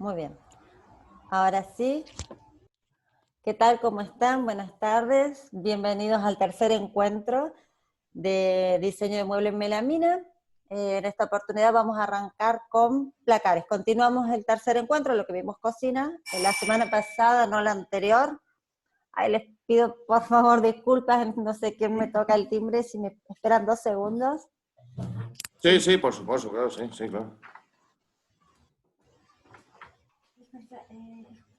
Muy bien. Ahora sí, ¿qué tal? ¿Cómo están? Buenas tardes. Bienvenidos al tercer encuentro de diseño de muebles en melamina. En esta oportunidad vamos a arrancar con placares. Continuamos el tercer encuentro, lo que vimos cocina, la semana pasada, no la anterior. Ahí les pido por favor disculpas, no sé quién me toca el timbre, si me esperan 2 segundos. Sí, sí, por supuesto, claro, sí, sí, claro.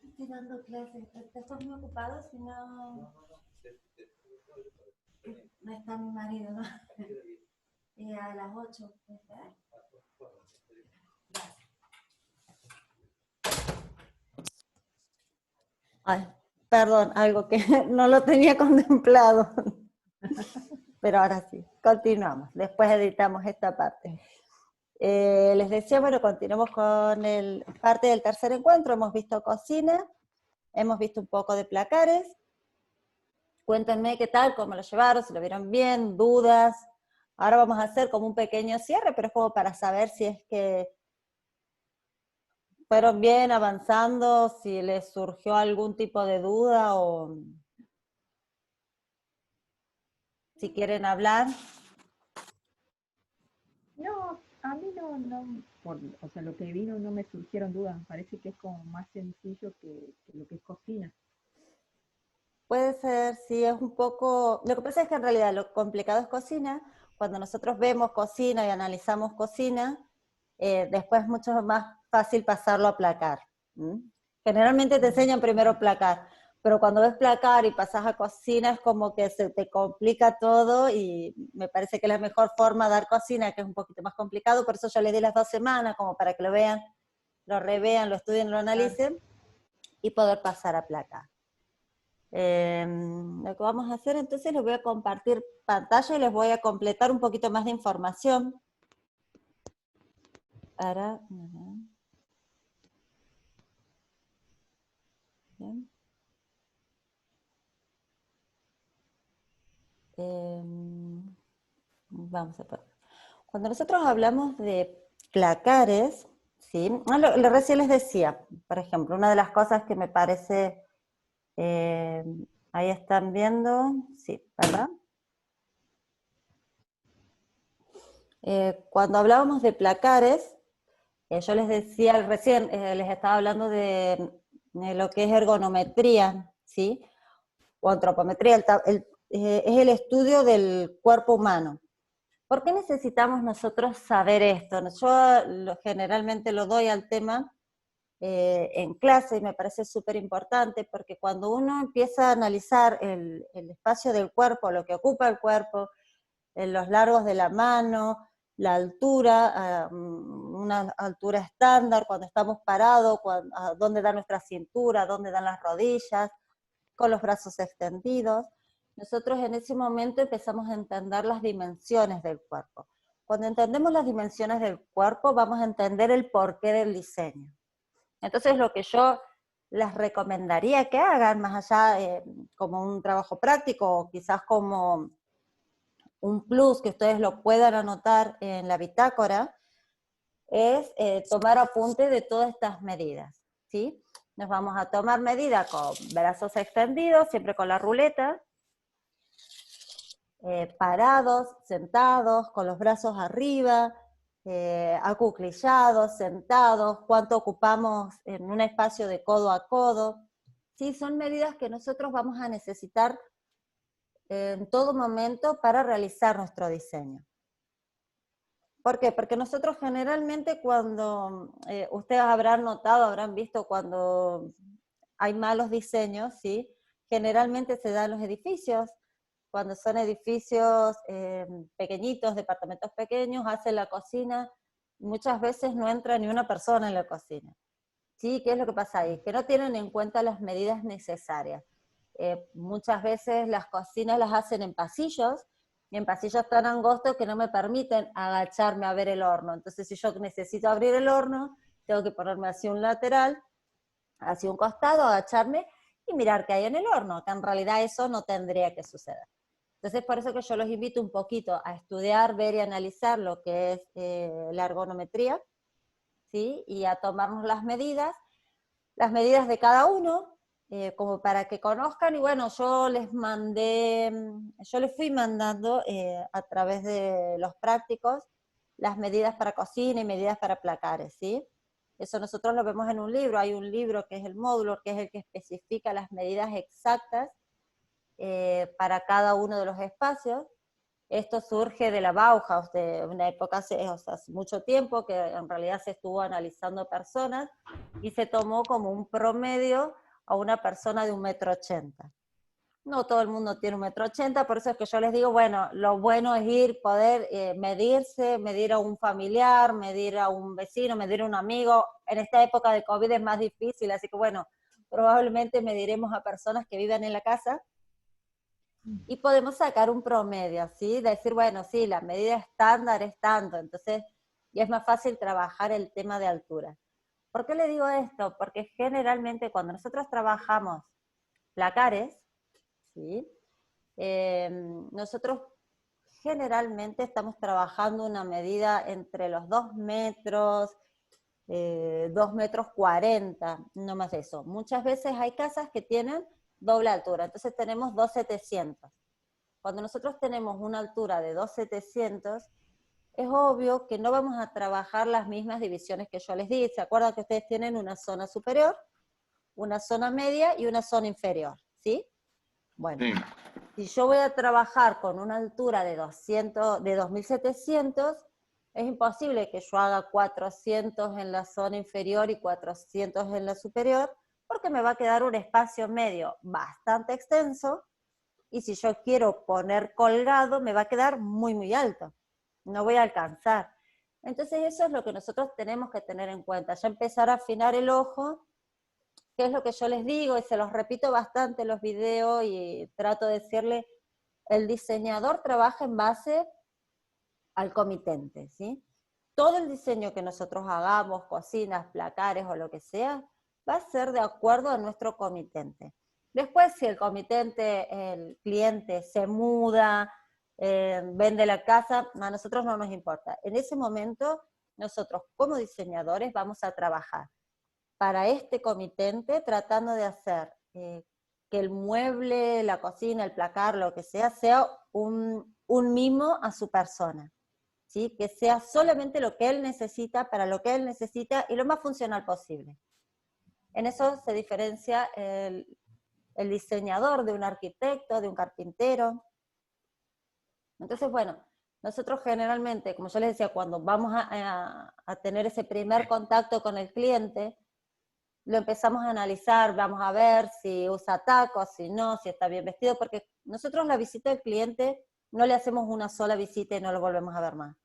Estoy dando clases, ¿estás muy ocupado? Si no, no está mi marido, ¿no? A las 8, ¿puede ser? Ay, perdón, algo que no lo tenía contemplado. Pero ahora sí, continuamos. Después editamos esta parte. Les decía, bueno, continuamos con parte del tercer encuentro. Hemos visto cocina, hemos visto un poco de placares. Cuéntenme qué tal, cómo lo llevaron, si lo vieron bien, dudas. Ahora vamos a hacer como un pequeño cierre, pero es como para saber si es que fueron bien avanzando, si les surgió algún tipo de duda o si quieren hablar. No, a mí o sea, lo que vino no me surgieron dudas, me parece que es como más sencillo que lo que es cocina. Puede ser, sí, es un poco... Lo que pasa es que en realidad lo complicado es cocina. Cuando nosotros vemos cocina y analizamos cocina, después es mucho más fácil pasarlo a placar. ¿Mm? Generalmente te enseñan primero placar, pero cuando ves placar y pasas a cocina es como que se te complica todo y me parece que la mejor forma de dar cocina, que es un poquito más complicado, por eso yo le di las 2 semanas, como para que lo vean, lo revean, lo estudien, lo analicen, y poder pasar a placar. Lo que vamos a hacer entonces, les voy a compartir pantalla y les voy a completar un poquito más de información. Para... Bien. Vamos a ver. Cuando nosotros hablamos de placares, ¿sí? Recién les decía, por ejemplo, una de las cosas que me parece, ahí están viendo, sí, ¿verdad? Cuando hablábamos de placares, yo les decía recién, les estaba hablando de lo que es ergonometría, ¿sí? O antropometría, es el estudio del cuerpo humano. ¿Por qué necesitamos nosotros saber esto? Yo generalmente lo doy al tema en clase y me parece súper importante porque cuando uno empieza a analizar el espacio del cuerpo, lo que ocupa el cuerpo, los largos de la mano, la altura, una altura estándar, cuando estamos parados, dónde da nuestra cintura, dónde dan las rodillas, con los brazos extendidos. Nosotros en ese momento empezamos a entender las dimensiones del cuerpo. Cuando entendemos las dimensiones del cuerpo, vamos a entender el porqué del diseño. Entonces lo que yo les recomendaría que hagan, más allá como un trabajo práctico, o quizás como un plus que ustedes lo puedan anotar en la bitácora, es tomar apunte de todas estas medidas, ¿sí? Nos vamos a tomar medida con brazos extendidos, siempre con la ruleta, parados, sentados, con los brazos arriba, acuclillados, sentados, cuánto ocupamos en un espacio de codo a codo, ¿sí? Son medidas que nosotros vamos a necesitar en todo momento para realizar nuestro diseño. ¿Por qué? Porque nosotros generalmente cuando, ustedes habrán notado, habrán visto cuando hay malos diseños, ¿sí? Generalmente se dan los edificios, cuando son edificios pequeñitos, departamentos pequeños, hacen la cocina, muchas veces no entra ni una persona en la cocina. ¿Sí? ¿Qué es lo que pasa ahí? Que no tienen en cuenta las medidas necesarias. Muchas veces las cocinas las hacen en pasillos, y en pasillos tan angostos que no me permiten agacharme a ver el horno. Entonces, si yo necesito abrir el horno, tengo que ponerme hacia un lateral, hacia un costado, agacharme y mirar qué hay en el horno, que en realidad eso no tendría que suceder. Entonces, por eso que yo los invito un poquito a estudiar, ver y analizar lo que es la ergonometría, ¿sí? Y a tomarnos las medidas, las medidas de cada uno, como para que conozcan, y bueno, yo les fui mandando a través de los prácticos las medidas para cocina y medidas para placares, ¿sí? Eso nosotros lo vemos en un libro, hay un libro que es el módulo, que es el que especifica las medidas exactas para cada uno de los espacios. Esto surge de la Bauhaus, de una época hace mucho tiempo, que en realidad se estuvo analizando personas, y se tomó como un promedio a una persona de 1,80 m. No todo el mundo tiene 1,80 m, por eso es que yo les digo, bueno, lo bueno es poder medirse, medir a un familiar, medir a un vecino, medir a un amigo. En esta época de COVID es más difícil, así que bueno, probablemente mediremos a personas que vivan en la casa, y podemos sacar un promedio, ¿sí? Decir, bueno, sí, la medida estándar es tanto, entonces, y es más fácil trabajar el tema de altura. ¿Por qué le digo esto? Porque generalmente cuando nosotros trabajamos placares, ¿sí? Nosotros generalmente estamos trabajando una medida entre los 2 metros, 2,40 m, no más de eso. Muchas veces hay casas que tienen doble altura, entonces tenemos 2,700. Cuando nosotros tenemos una altura de 2,700, es obvio que no vamos a trabajar las mismas divisiones que yo les di. ¿Se acuerdan que ustedes tienen una zona superior, una zona media y una zona inferior? ¿Sí? Bueno, Sí. si yo voy a trabajar con una altura de 2.700, es imposible que yo haga 400 en la zona inferior y 400 en la superior, porque me va a quedar un espacio medio bastante extenso, y si yo quiero poner colgado, me va a quedar muy, muy alto. No voy a alcanzar. Entonces eso es lo que nosotros tenemos que tener en cuenta. Ya empezar a afinar el ojo, que es lo que yo les digo, y se los repito bastante en los videos, y trato de decirle, el diseñador trabaja en base al comitente, ¿sí? Todo el diseño que nosotros hagamos, cocinas, placares o lo que sea, va a ser de acuerdo a nuestro comitente. Después, si el comitente, el cliente se muda, vende la casa, a nosotros no nos importa. En ese momento, nosotros como diseñadores vamos a trabajar para este comitente, tratando de hacer que el mueble, la cocina, el placar, lo que sea un mimo a su persona, ¿sí? Que sea solamente lo que él necesita, para lo que él necesita, y lo más funcional posible. En eso se diferencia el diseñador de un arquitecto, de un carpintero. Entonces, bueno, nosotros generalmente, como yo les decía, cuando vamos a tener ese primer contacto con el cliente, lo empezamos a analizar, vamos a ver si usa tacos, si no, si está bien vestido, porque nosotros la visita del cliente no le hacemos una sola visita y no lo volvemos a ver más.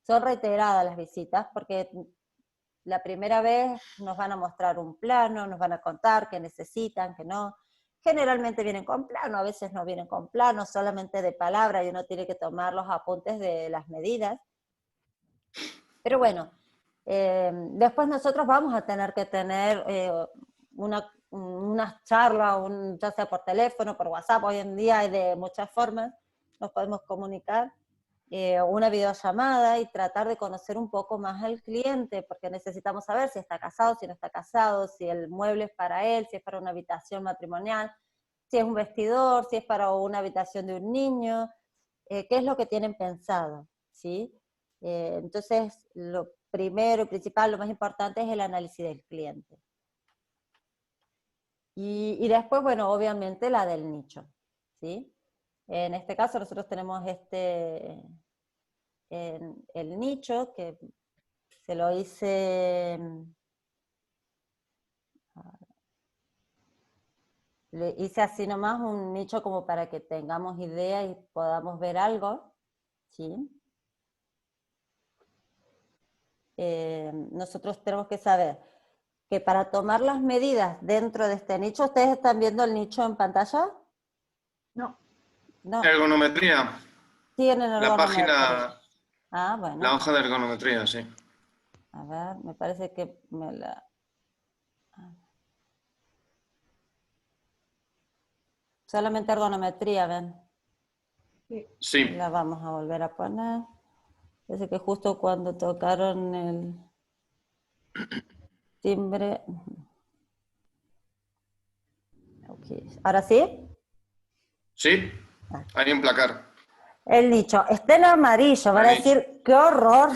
Son reiteradas las visitas, porque la primera vez nos van a mostrar un plano, nos van a contar qué necesitan, qué no. Generalmente vienen con plano, a veces no vienen con plano, solamente de palabra, y uno tiene que tomar los apuntes de las medidas. Pero bueno, después nosotros vamos a tener que tener unas charlas, ya sea por teléfono, por WhatsApp, hoy en día hay de muchas formas, nos podemos comunicar, una videollamada, y tratar de conocer un poco más al cliente, porque necesitamos saber si está casado, si no está casado, si el mueble es para él, si es para una habitación matrimonial, si es un vestidor, si es para una habitación de un niño, qué es lo que tienen pensado, ¿sí? Entonces, lo primero y principal, lo más importante es el análisis del cliente. Y después, bueno, obviamente la del nicho, ¿sí? En este caso nosotros tenemos el nicho, que se lo hice, le hice así nomás un nicho como para que tengamos idea y podamos ver algo, ¿sí? Nosotros tenemos que saber que para tomar las medidas dentro de este nicho, ¿ustedes están viendo el nicho en pantalla? No, No, Ergonometría. tienen La ergonometría. página, Ah, la bueno, hoja de ergonometría, sí. a ver, me parece que me la... Solamente ergonometría, ven. sí, Sí. La vamos a volver a poner. Parece que justo cuando tocaron el timbre... Aquí. ¿Ahora sí? Sí, hay un placar. El nicho. Está en amarillo, van a El nicho. decir, qué horror,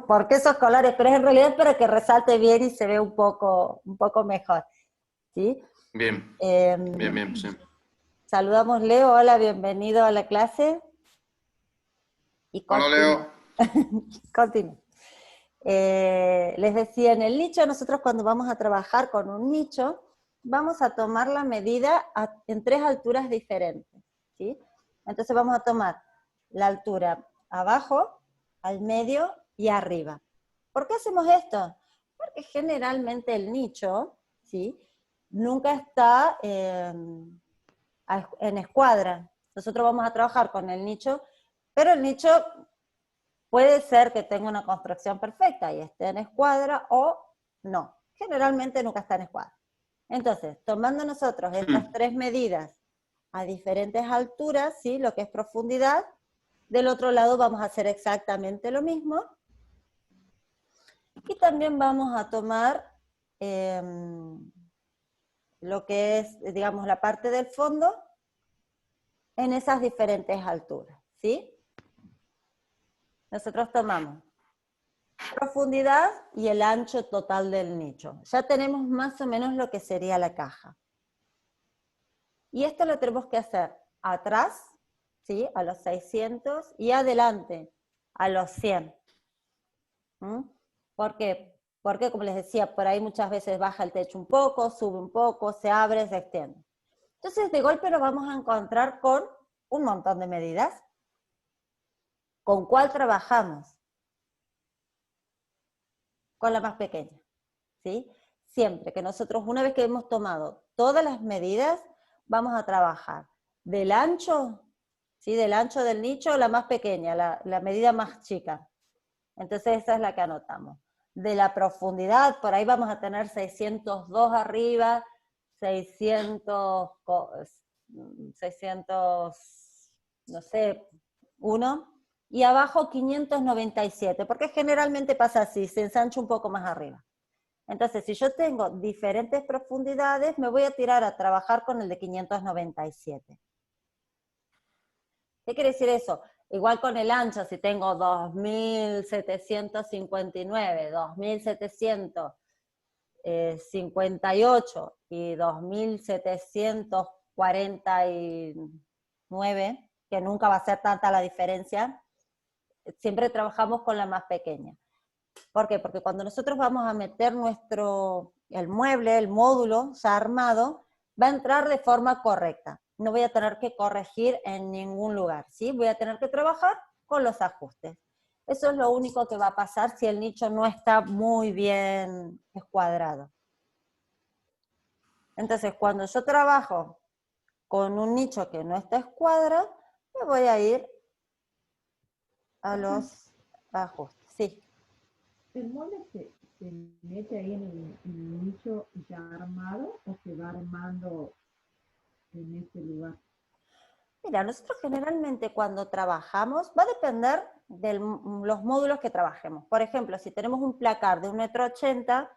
¿por qué esos colores? Pero es en realidad para que resalte bien y se ve un poco mejor. ¿Sí? Bien, bien, bien, sí. Saludamos Leo, hola, bienvenido a la clase. Y Hola, Leo. continúo. Les decía, en el nicho, nosotros cuando vamos a trabajar con un nicho, vamos a tomar la medida en 3 alturas diferentes, ¿sí? Entonces vamos a tomar la altura abajo, al medio y arriba. ¿Por qué hacemos esto? Porque generalmente el nicho, ¿sí?, nunca está en escuadra. Nosotros vamos a trabajar con el nicho, pero el nicho puede ser que tenga una construcción perfecta y esté en escuadra o no. Generalmente nunca está en escuadra. Entonces, tomando nosotros estas 3 medidas a diferentes alturas, ¿sí?, lo que es profundidad, del otro lado vamos a hacer exactamente lo mismo. Y también vamos a tomar lo que es, digamos, la parte del fondo en esas diferentes alturas, ¿sí? Nosotros tomamos profundidad y el ancho total del nicho. Ya tenemos más o menos lo que sería la caja. Y esto lo tenemos que hacer atrás, ¿sí?, a los 600, y adelante, a los 100. ¿Por qué? Porque, como les decía, por ahí muchas veces baja el techo un poco, sube un poco, se abre, se extiende. Entonces, de golpe nos vamos a encontrar con un montón de medidas. ¿Con cuál trabajamos? Con la más pequeña, ¿sí? Siempre que nosotros, una vez que hemos tomado todas las medidas, vamos a trabajar del ancho, ¿sí?, del ancho del nicho, la más pequeña, la medida más chica. Entonces esa es la que anotamos. De la profundidad, por ahí vamos a tener 602 arriba, 600, no sé, 1, y abajo 597, porque generalmente pasa así, se ensancha un poco más arriba. Entonces, si yo tengo diferentes profundidades, me voy a tirar a trabajar con el de 597. ¿Qué quiere decir eso? Igual con el ancho, si tengo 2759, 2758 y 2749, que nunca va a ser tanta la diferencia, siempre trabajamos con la más pequeña. ¿Por qué? Porque cuando nosotros vamos a meter el mueble, el módulo ya armado, va a entrar de forma correcta. No voy a tener que corregir en ningún lugar, ¿sí? Voy a tener que trabajar con los ajustes. Eso es lo único que va a pasar si el nicho no está muy bien escuadrado. Entonces, cuando yo trabajo con un nicho que no está escuadrado, me voy a ir a los ajustes, sí. ¿El mueble se mete ahí en el nicho ya armado o se va armando en ese lugar? Mira, nosotros generalmente cuando trabajamos, va a depender de los módulos que trabajemos. Por ejemplo, si tenemos un placar de 1,80 m,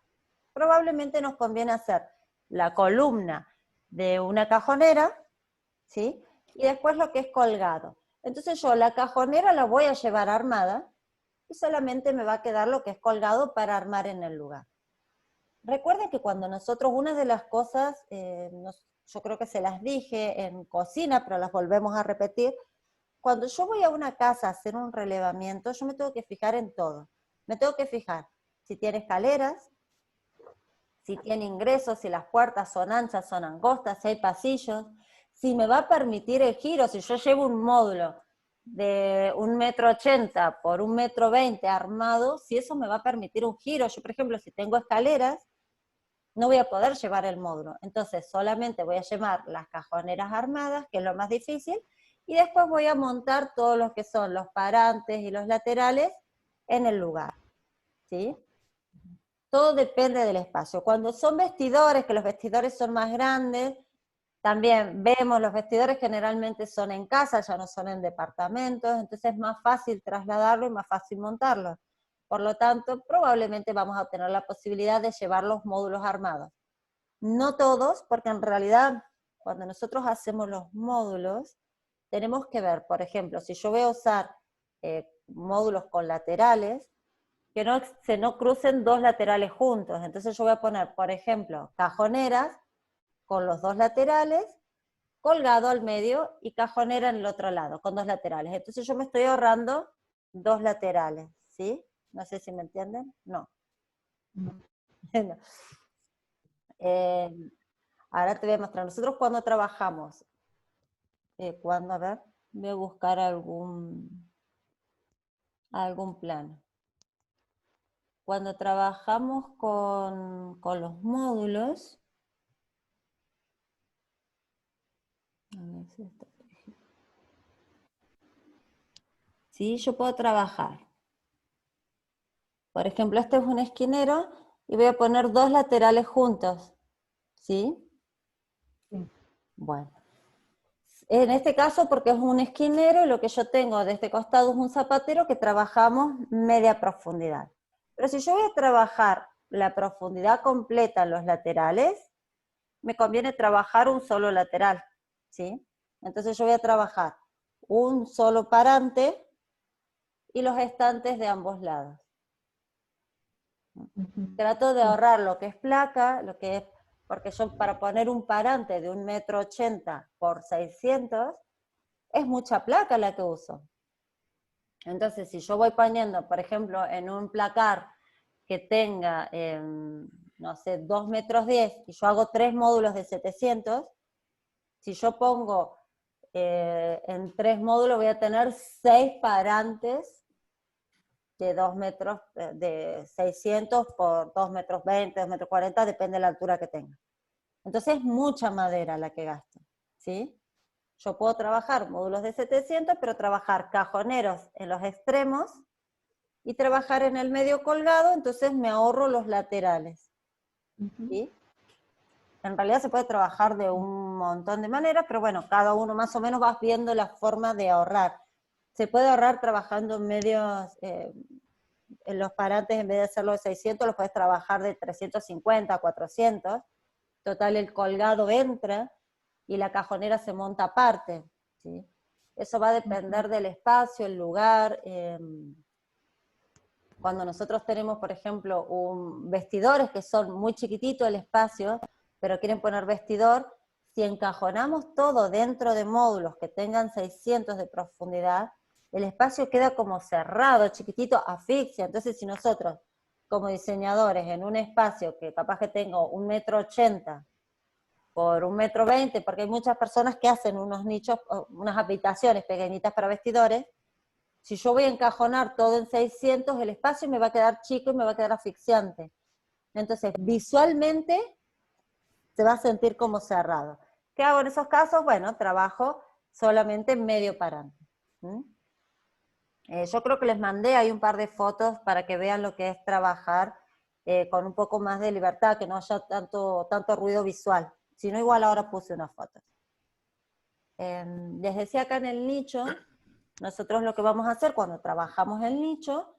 probablemente nos conviene hacer la columna de una cajonera, ¿sí?, y después lo que es colgado. Entonces yo la cajonera la voy a llevar armada, y solamente me va a quedar lo que es colgado para armar en el lugar. Recuerden que cuando nosotros, una de las cosas, yo creo que se las dije en cocina, pero las volvemos a repetir, cuando yo voy a una casa a hacer un relevamiento, yo me tengo que fijar en todo. Me tengo que fijar si tiene escaleras, si tiene ingresos, si las puertas son anchas, son angostas, si hay pasillos, si me va a permitir el giro, si yo llevo un módulo de 1,80 m por 1,20 m armado, si eso me va a permitir un giro. Yo, por ejemplo, si tengo escaleras, no voy a poder llevar el módulo. Entonces solamente voy a llevar las cajoneras armadas, que es lo más difícil, y después voy a montar todos los que son los parantes y los laterales en el lugar, ¿sí? Todo depende del espacio. Cuando son vestidores, que los vestidores son más grandes, también vemos, los vestidores generalmente son en casa, ya no son en departamentos, entonces es más fácil trasladarlo y más fácil montarlo. Por lo tanto, probablemente vamos a tener la posibilidad de llevar los módulos armados. No todos, porque en realidad cuando nosotros hacemos los módulos, tenemos que ver, por ejemplo, si yo voy a usar módulos con laterales, que no crucen dos laterales juntos. Entonces yo voy a poner, por ejemplo, cajoneras con los dos laterales, colgado al medio y cajonera en el otro lado, con dos laterales. Entonces yo me estoy ahorrando dos laterales, ¿sí? No sé si me entienden. No. No. No. Ahora te voy a mostrar. Nosotros cuando trabajamos, a ver, voy a buscar algún plano. Cuando trabajamos con los módulos, a ver si está. ¿Sí? Yo puedo trabajar. Por ejemplo, este es un esquinero y voy a poner dos laterales juntos. ¿Sí? Sí. Bueno. En este caso, porque es un esquinero, lo que yo tengo de este costado es un zapatero que trabajamos media profundidad. Pero si yo voy a trabajar la profundidad completa en los laterales, me conviene trabajar un solo lateral, ¿sí? Entonces yo voy a trabajar un solo parante y los estantes de ambos lados. Trato de ahorrar lo que es placa, porque yo para poner un parante de 1,80 m por 600, es mucha placa la que uso. Entonces si yo voy poniendo, por ejemplo, en un placar que tenga, no sé, 2,10 metros, y yo hago 3 módulos de 700, si yo pongo en 3 módulos voy a tener 6 parantes de 2 metros, de 600 por 2,20 metros, 2,40 metros, depende de la altura que tenga. Entonces es mucha madera la que gasto, ¿sí? Yo puedo trabajar módulos de 700, pero trabajar cajoneros en los extremos y trabajar en el medio colgado, entonces me ahorro los laterales, ¿sí? En realidad se puede trabajar de un montón de maneras, pero bueno, cada uno más o menos va viendo la forma de ahorrar. Se puede ahorrar trabajando en medios, en los parantes, en vez de hacerlo de 600, los puedes trabajar de 350, 400. Total, el colgado entra y la cajonera se monta aparte, ¿sí? Eso va a depender del espacio, el lugar. Cuando nosotros tenemos, por ejemplo, vestidores que son muy chiquititos el espacio, pero quieren poner vestidor, si encajonamos todo dentro de módulos que tengan 600 de profundidad, el espacio queda como cerrado, chiquitito, asfixia. Entonces si nosotros, como diseñadores, en un espacio que capaz que tengo 1,80 m por 1,20 m, porque hay muchas personas que hacen unos nichos, unas habitaciones pequeñitas para vestidores, si yo voy a encajonar todo en 600, el espacio me va a quedar chico y me va a quedar asfixiante. Entonces, visualmente, se va a sentir como cerrado. ¿Qué hago en esos casos? Bueno, trabajo solamente medio parante. Yo creo que les mandé ahí un par de fotos para que vean lo que es trabajar con un poco más de libertad, que no haya tanto ruido visual. Si no, igual ahora puse unas fotos. Les decía acá en el nicho, nosotros lo que vamos a hacer cuando trabajamos el nicho,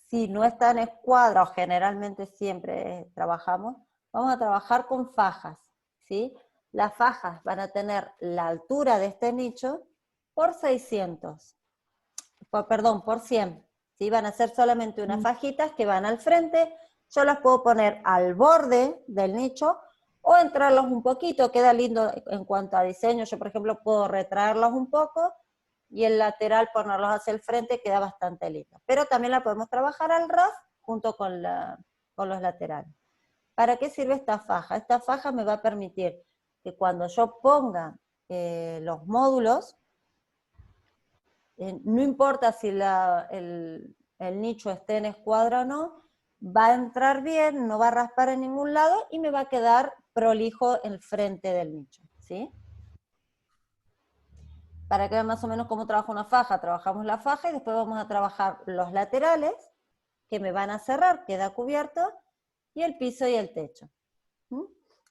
si no está en escuadra, o generalmente siempre trabajamos, vamos a trabajar con fajas, ¿sí? Las fajas van a tener la altura de este nicho por 600, por 100, ¿sí? Van a ser solamente unas fajitas que van al frente, yo las puedo poner al borde del nicho, o entrarlos un poquito, queda lindo en cuanto a diseño. Yo, por ejemplo, puedo retraerlos un poco, y el lateral ponerlos hacia el frente queda bastante lindo. Pero también la podemos trabajar al ras junto con los laterales. ¿Para qué sirve esta faja? Esta faja me va a permitir que cuando yo ponga los módulos, no importa si el nicho esté en escuadra o no, va a entrar bien, no va a raspar en ningún lado y me va a quedar prolijo el frente del nicho, ¿sí? Para que vean más o menos cómo trabaja una faja, trabajamos la faja y después vamos a trabajar los laterales, que me van a cerrar, queda cubierto, y el piso y el techo.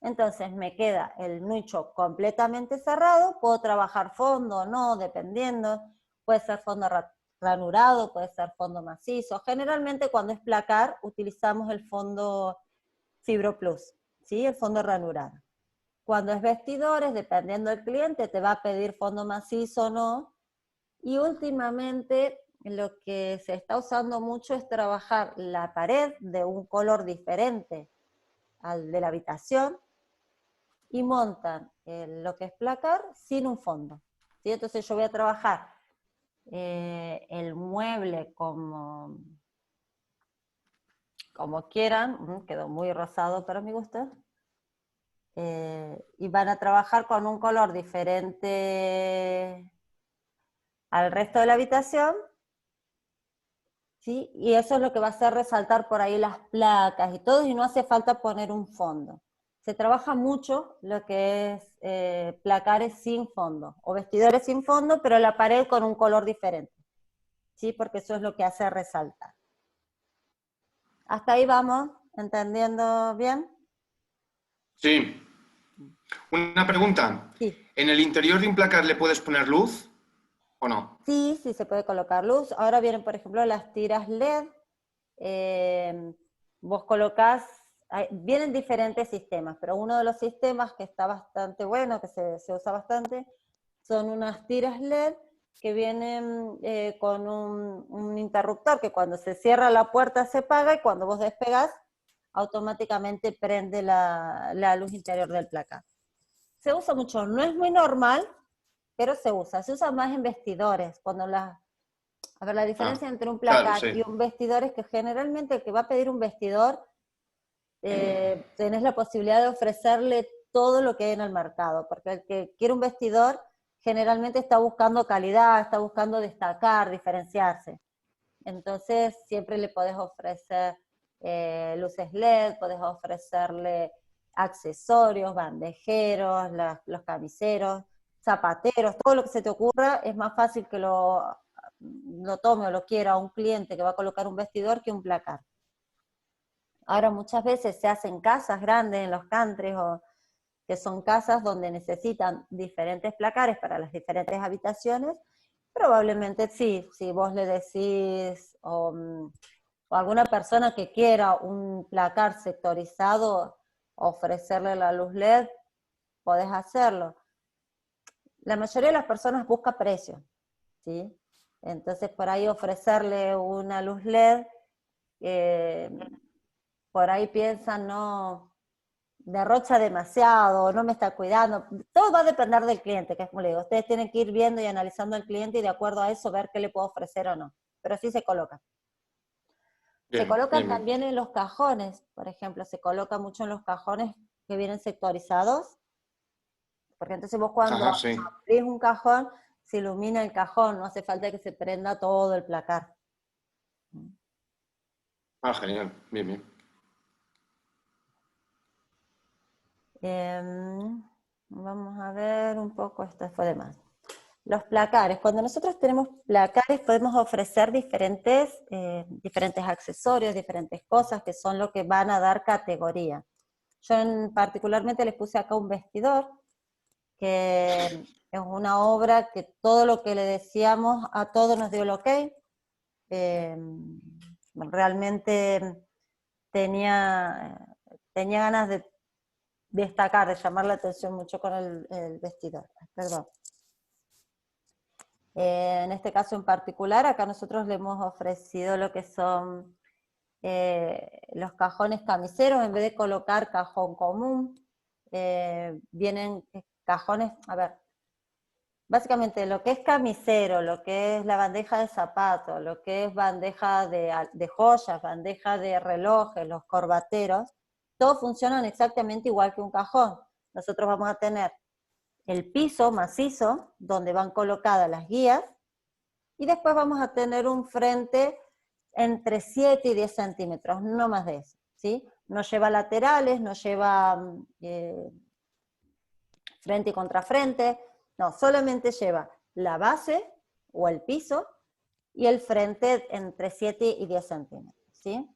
Entonces me queda el nicho completamente cerrado, puedo trabajar fondo o no, dependiendo, puede ser fondo ranurado, puede ser fondo macizo. Generalmente cuando es placar utilizamos el fondo Fibro Plus, ¿sí? El fondo ranurado. Cuando es vestidores, dependiendo del cliente, te va a pedir fondo macizo o no. Y últimamente lo que se está usando mucho es trabajar la pared de un color diferente al de la habitación y montan lo que es placar sin un fondo, ¿sí? Entonces yo voy a trabajar el mueble como quieran, quedó muy rosado para mi gusto, y van a trabajar con un color diferente al resto de la habitación, ¿sí? Y eso es lo que va a hacer resaltar por ahí las placas y todo, y no hace falta poner un fondo. Se trabaja mucho lo que es placares sin fondo, o vestidores sin fondo, pero la pared con un color diferente, ¿sí? Porque eso es lo que hace resaltar. ¿Hasta ahí vamos? ¿Entendiendo bien? Sí. Una pregunta. Sí. ¿En el interior de un placar le puedes poner luz o no? Sí, sí se puede colocar luz. Ahora vienen, por ejemplo, las tiras LED. Vos colocás, vienen diferentes sistemas, pero uno de los sistemas que está bastante bueno, que se usa bastante, son unas tiras LED que vienen con un interruptor que cuando se cierra la puerta se apaga y cuando vos despegás automáticamente prende la luz interior del placar. Se usa mucho, no es muy normal, pero se usa más en vestidores, cuando a ver, la diferencia entre un Claro, placar sí. y un vestidor es que generalmente el que va a pedir un vestidor, tenés la posibilidad de ofrecerle todo lo que hay en el mercado, porque el que quiere un vestidor generalmente está buscando calidad, está buscando destacar, diferenciarse. Entonces siempre le podés ofrecer luces LED, podés ofrecerle accesorios, bandejeros, los camiseros, zapateros, todo lo que se te ocurra, es más fácil que lo tome o lo quiera un cliente que va a colocar un vestidor que un placar. Ahora muchas veces se hacen casas grandes en los countries, o que son casas donde necesitan diferentes placares para las diferentes habitaciones. Probablemente sí, si vos le decís, o alguna persona que quiera un placar sectorizado, ofrecerle la luz LED, podés hacerlo. La mayoría de las personas busca precio, ¿sí? Entonces por ahí ofrecerle una luz LED, por ahí piensan, no, derrocha demasiado, no me está cuidando. Todo va a depender del cliente, que es como le digo, ustedes tienen que ir viendo y analizando al cliente y de acuerdo a eso ver qué le puedo ofrecer o no. Pero sí se coloca. Se Bien, colocan bien, bien. también en los cajones, por ejemplo, se coloca mucho en los cajones que vienen sectorizados, porque entonces vos cuando Ajá, sí. abrís un cajón, se ilumina el cajón, no hace falta que se prenda todo el placar. Ah, genial. Bien, bien. Vamos a ver un poco, esto fue de más. Los placares. Cuando nosotros tenemos placares podemos ofrecer diferentes accesorios, diferentes cosas que son lo que van a dar categoría. Yo particularmente les puse acá un vestidor, que es una obra que todo lo que le decíamos a todos nos dio el ok. Realmente tenía ganas de destacar, de llamar la atención mucho con el vestidor. Perdón. En este caso en particular, acá nosotros le hemos ofrecido lo que son los cajones camiseros, en vez de colocar cajón común, vienen cajones, a ver, básicamente lo que es camisero, lo que es la bandeja de zapatos, lo que es bandeja de joyas, bandeja de relojes, los corbateros, todos funcionan exactamente igual que un cajón. Nosotros vamos a tener el piso macizo, donde van colocadas las guías, y después vamos a tener un frente entre 7 y 10 centímetros, no más de eso, ¿sí? No lleva laterales, no lleva frente y contrafrente, no, solamente lleva la base o el piso y el frente entre 7 y 10 centímetros, ¿sí?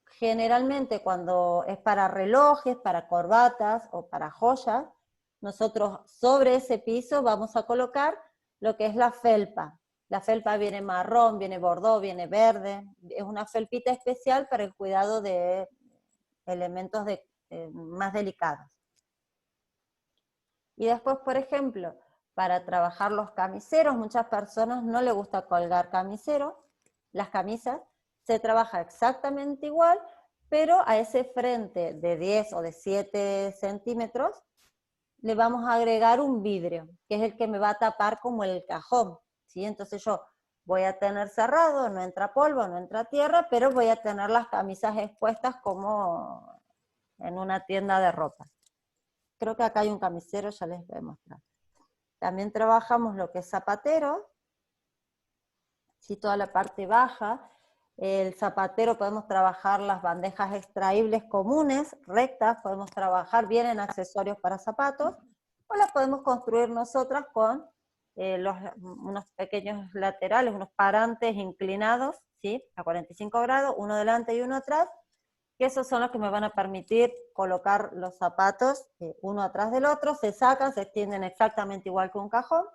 Generalmente cuando es para relojes, para corbatas o para joyas, nosotros sobre ese piso vamos a colocar lo que es la felpa. La felpa viene marrón, viene bordó, viene verde. Es una felpita especial para el cuidado de elementos más delicados. Y después, por ejemplo, para trabajar los camiseros, muchas personas no les gusta colgar camiseros, las camisas, se trabaja exactamente igual, pero a ese frente de 10 o de 7 centímetros, le vamos a agregar un vidrio, que es el que me va a tapar como el cajón, ¿sí? Entonces yo voy a tener cerrado, no entra polvo, no entra tierra, pero voy a tener las camisas expuestas como en una tienda de ropa. Creo que acá hay un camisero, ya les voy a mostrar. También trabajamos lo que es zapatero, ¿sí? Toda la parte baja. El zapatero podemos trabajar las bandejas extraíbles comunes, rectas, podemos trabajar bien en accesorios para zapatos, o las podemos construir nosotras con unos pequeños laterales, unos parantes inclinados, ¿sí? A 45 grados, uno delante y uno atrás, que esos son los que me van a permitir colocar los zapatos uno atrás del otro, se sacan, se extienden exactamente igual que un cajón,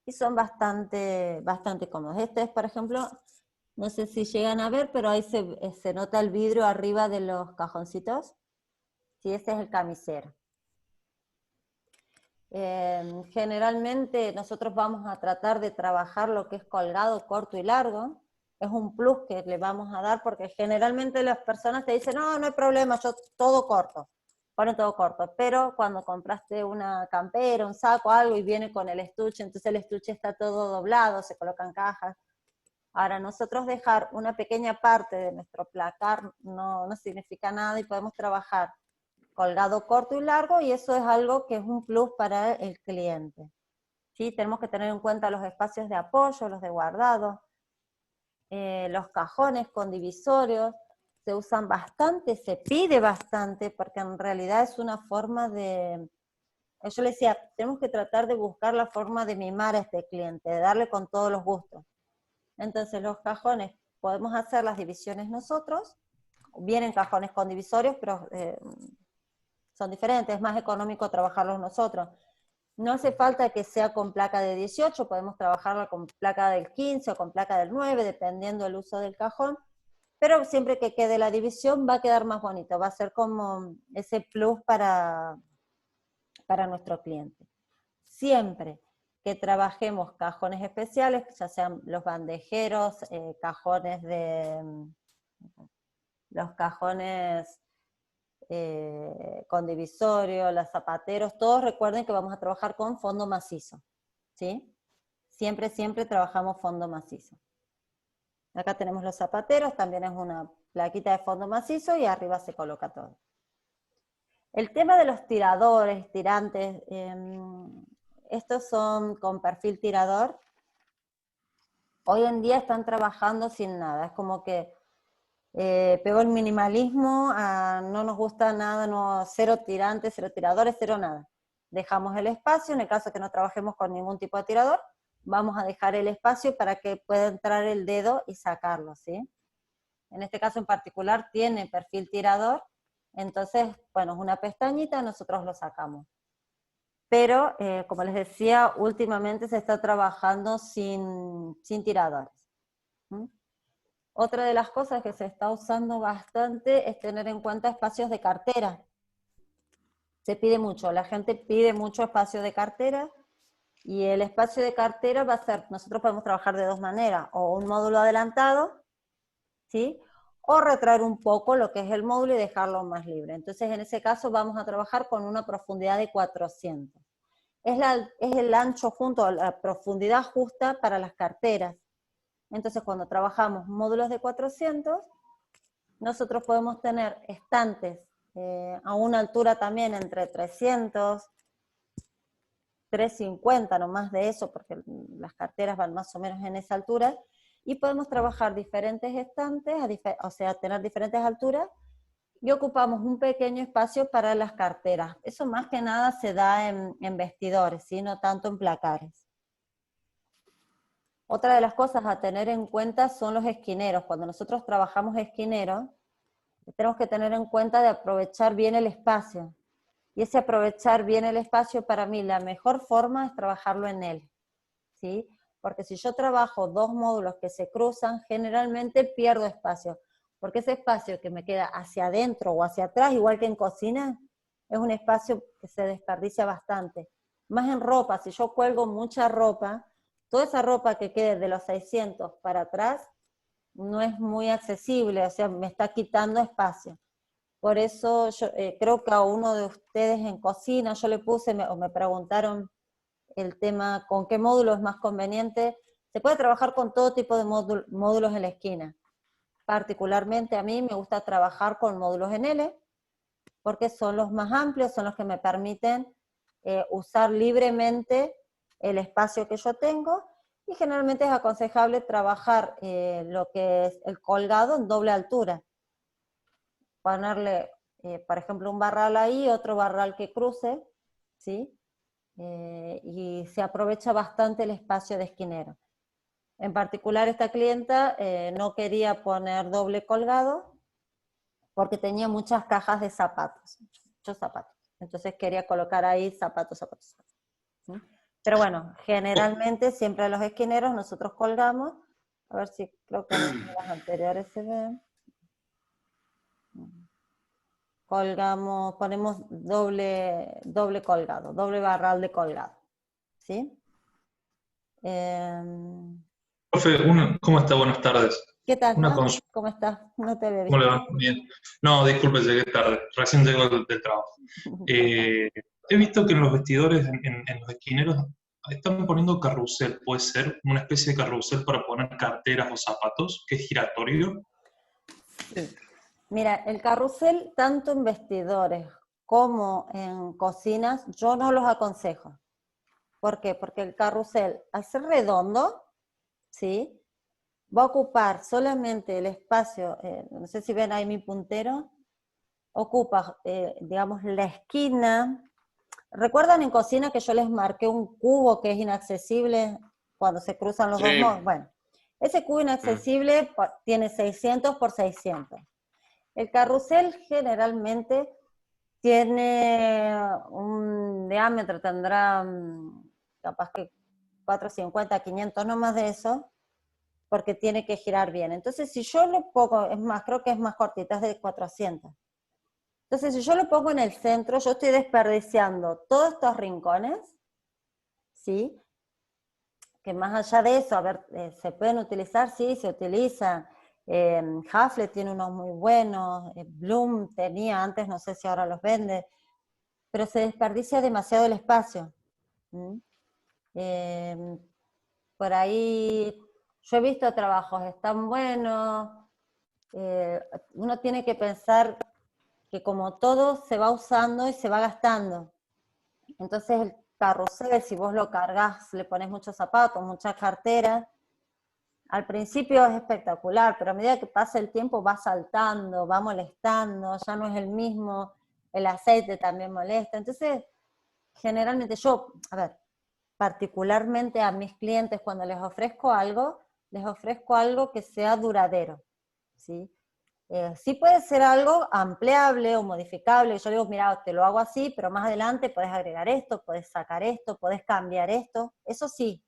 y son bastante cómodos. Este es, por ejemplo, no sé si llegan a ver, pero ahí se nota el vidrio arriba de los cajoncitos. Sí, ese es el camisero. Generalmente nosotros vamos a tratar de trabajar lo que es colgado, corto y largo. Es un plus que le vamos a dar porque generalmente las personas te dicen, no, no hay problema, yo todo corto. Ponen todo corto, pero cuando compraste una campera, un saco, algo, y viene con el estuche, entonces el estuche está todo doblado, se colocan cajas. Ahora, nosotros dejar una pequeña parte de nuestro placar no significa nada y podemos trabajar colgado corto y largo, y eso es algo que es un plus para el cliente. ¿Sí? Tenemos que tener en cuenta los espacios de apoyo, los de guardado, los cajones con divisorios, se usan bastante, se pide bastante, porque en realidad es una forma de... Yo le decía, tenemos que tratar de buscar la forma de mimar a este cliente, de darle con todos los gustos. Entonces los cajones, podemos hacer las divisiones nosotros, vienen cajones con divisorios, pero son diferentes, es más económico trabajarlos nosotros. No hace falta que sea con placa de 18, podemos trabajarla con placa del 15 o con placa del 9, dependiendo del uso del cajón, pero siempre que quede la división va a quedar más bonito, va a ser como ese plus para nuestro cliente. Siempre que trabajemos cajones especiales, ya sean los bandejeros, cajones de... los cajones con divisorio, los zapateros, todos recuerden que vamos a trabajar con fondo macizo, ¿sí? Siempre, siempre trabajamos fondo macizo. Acá tenemos los zapateros, también es una plaquita de fondo macizo y arriba se coloca todo. El tema de los tiradores, tirantes, estos son con perfil tirador. Hoy en día están trabajando sin nada, es como que pegó el minimalismo, no nos gusta nada, no, cero tirantes, cero tiradores, cero nada. Dejamos el espacio, en el caso que no trabajemos con ningún tipo de tirador, vamos a dejar el espacio para que pueda entrar el dedo y sacarlo, ¿sí? En este caso en particular tiene perfil tirador, entonces, bueno, es una pestañita, nosotros lo sacamos. Pero, como les decía, últimamente se está trabajando sin tiradores. ¿Mm? Otra de las cosas que se está usando bastante es tener en cuenta espacios de cartera. Se pide mucho, la gente pide mucho espacio de cartera, y el espacio de cartera va a ser, nosotros podemos trabajar de dos maneras, o un módulo adelantado, ¿sí? O retraer un poco lo que es el módulo y dejarlo más libre. Entonces en ese caso vamos a trabajar con una profundidad de 400. Es el ancho junto a la profundidad justa para las carteras. Entonces cuando trabajamos módulos de 400, nosotros podemos tener estantes a una altura también entre 300, 350, no más de eso, porque las carteras van más o menos en esa altura, y podemos trabajar diferentes estantes, o sea, tener diferentes alturas, y ocupamos un pequeño espacio para las carteras. Eso más que nada se da en vestidores, ¿sí? No tanto en placares. Otra de las cosas a tener en cuenta son los esquineros. Cuando nosotros trabajamos esquineros, tenemos que tener en cuenta de aprovechar bien el espacio. Y ese aprovechar bien el espacio, para mí, la mejor forma es trabajarlo en él, ¿sí? Porque si yo trabajo dos módulos que se cruzan, generalmente pierdo espacio, porque ese espacio que me queda hacia adentro o hacia atrás, igual que en cocina, es un espacio que se desperdicia bastante. Más en ropa, si yo cuelgo mucha ropa, toda esa ropa que quede de los 600 para atrás no es muy accesible, o sea, me está quitando espacio. Por eso yo creo que a uno de ustedes en cocina yo le puse, o me preguntaron el tema con qué módulo es más conveniente. Se puede trabajar con todo tipo de módulos en la esquina. Particularmente a mí me gusta trabajar con módulos en L, porque son los más amplios, son los que me permiten usar libremente el espacio que yo tengo, y generalmente es aconsejable trabajar lo que es el colgado en doble altura. Ponerle, por ejemplo, un barral ahí, otro barral que cruce, ¿sí? Y se aprovecha bastante el espacio de esquinero. En particular esta clienta no quería poner doble colgado porque tenía muchas cajas de zapatos, muchos zapatos. Entonces quería colocar ahí zapatos. ¿Sí? Pero bueno, generalmente siempre a los esquineros nosotros colgamos, a ver si creo que en las anteriores se ven. Colgamos, ponemos doble colgado, doble barral de colgado. ¿Sí? Profe, ¿cómo está? Buenas tardes. ¿Qué tal? Una Ah, consulta. ¿cómo estás? No te había ¿Cómo visto. le va? Bien. No, disculpe, llegué tarde. Recién llego del trabajo. He visto que en los vestidores, en los esquineros, están poniendo carrusel. ¿Puede ser una especie de carrusel para poner carteras o zapatos, que es giratorio? Sí. Mira, el carrusel, tanto en vestidores como en cocinas, yo no los aconsejo. ¿Por qué? Porque el carrusel, al ser redondo, ¿sí? Va a ocupar solamente el espacio, no sé si ven ahí mi puntero, ocupa, digamos, la esquina. ¿Recuerdan en cocina que yo les marqué un cubo que es inaccesible cuando se cruzan los dos Sí. modos? Bueno, ese cubo inaccesible tiene 600 por 600. El carrusel generalmente tiene un diámetro, tendrá capaz que 450, 500, no más de eso, porque tiene que girar bien. Entonces, si yo lo pongo, es más, creo que es más cortita, es de 400. Entonces, si yo lo pongo en el centro, yo estoy desperdiciando todos estos rincones, ¿sí? Que más allá de eso, a ver, ¿se pueden utilizar? Sí, se utilizan. Hafle tiene unos muy buenos, Bloom tenía antes, no sé si ahora los vende, pero se desperdicia demasiado el espacio. Por ahí, yo he visto trabajos, están buenos, uno tiene que pensar que como todo se va usando y se va gastando. Entonces el carrusel, si vos lo cargas, le pones muchos zapatos, muchas carteras, al principio es espectacular, pero a medida que pasa el tiempo va saltando, va molestando, ya no es el mismo, el aceite también molesta. Entonces, generalmente yo, a ver, particularmente a mis clientes cuando les ofrezco algo que sea duradero, ¿sí? Sí puede ser algo ampliable o modificable. Yo digo, mira, te lo hago así, pero más adelante puedes agregar esto, puedes sacar esto, puedes cambiar esto. Eso sí,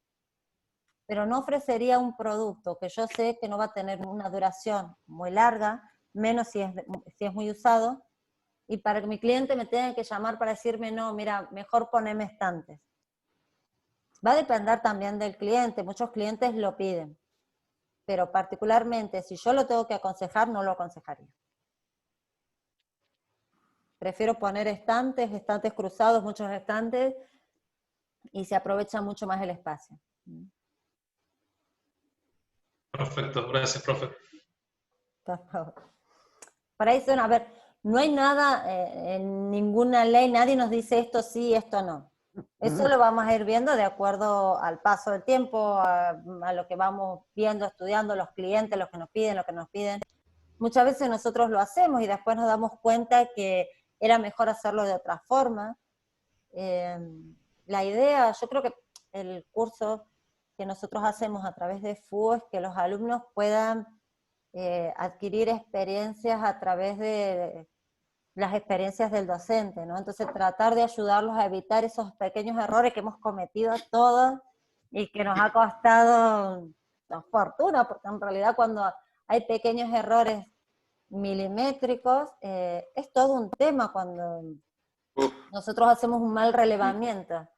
pero no ofrecería un producto que yo sé que no va a tener una duración muy larga, menos si es muy usado, y para que mi cliente me tenga que llamar para decirme, no, mira, mejor poneme estantes. Va a depender también del cliente, muchos clientes lo piden, pero particularmente si yo lo tengo que aconsejar, no lo aconsejaría. Prefiero poner estantes cruzados, muchos estantes, y se aprovecha mucho más el espacio. Perfecto, gracias, profe. Para eso, a ver, no hay nada en ninguna ley, nadie nos dice esto sí, esto no. Eso lo vamos a ir viendo de acuerdo al paso del tiempo, a lo que vamos viendo, estudiando, los clientes, lo que nos piden. Muchas veces nosotros lo hacemos y después nos damos cuenta que era mejor hacerlo de otra forma. La idea, yo creo que el curso que nosotros hacemos a través de FU es que los alumnos puedan adquirir experiencias a través de las experiencias del docente, ¿no? Entonces tratar de ayudarlos a evitar esos pequeños errores que hemos cometido todos y que nos ha costado una fortuna, porque en realidad cuando hay pequeños errores milimétricos, es todo un tema cuando nosotros hacemos un mal relevamiento.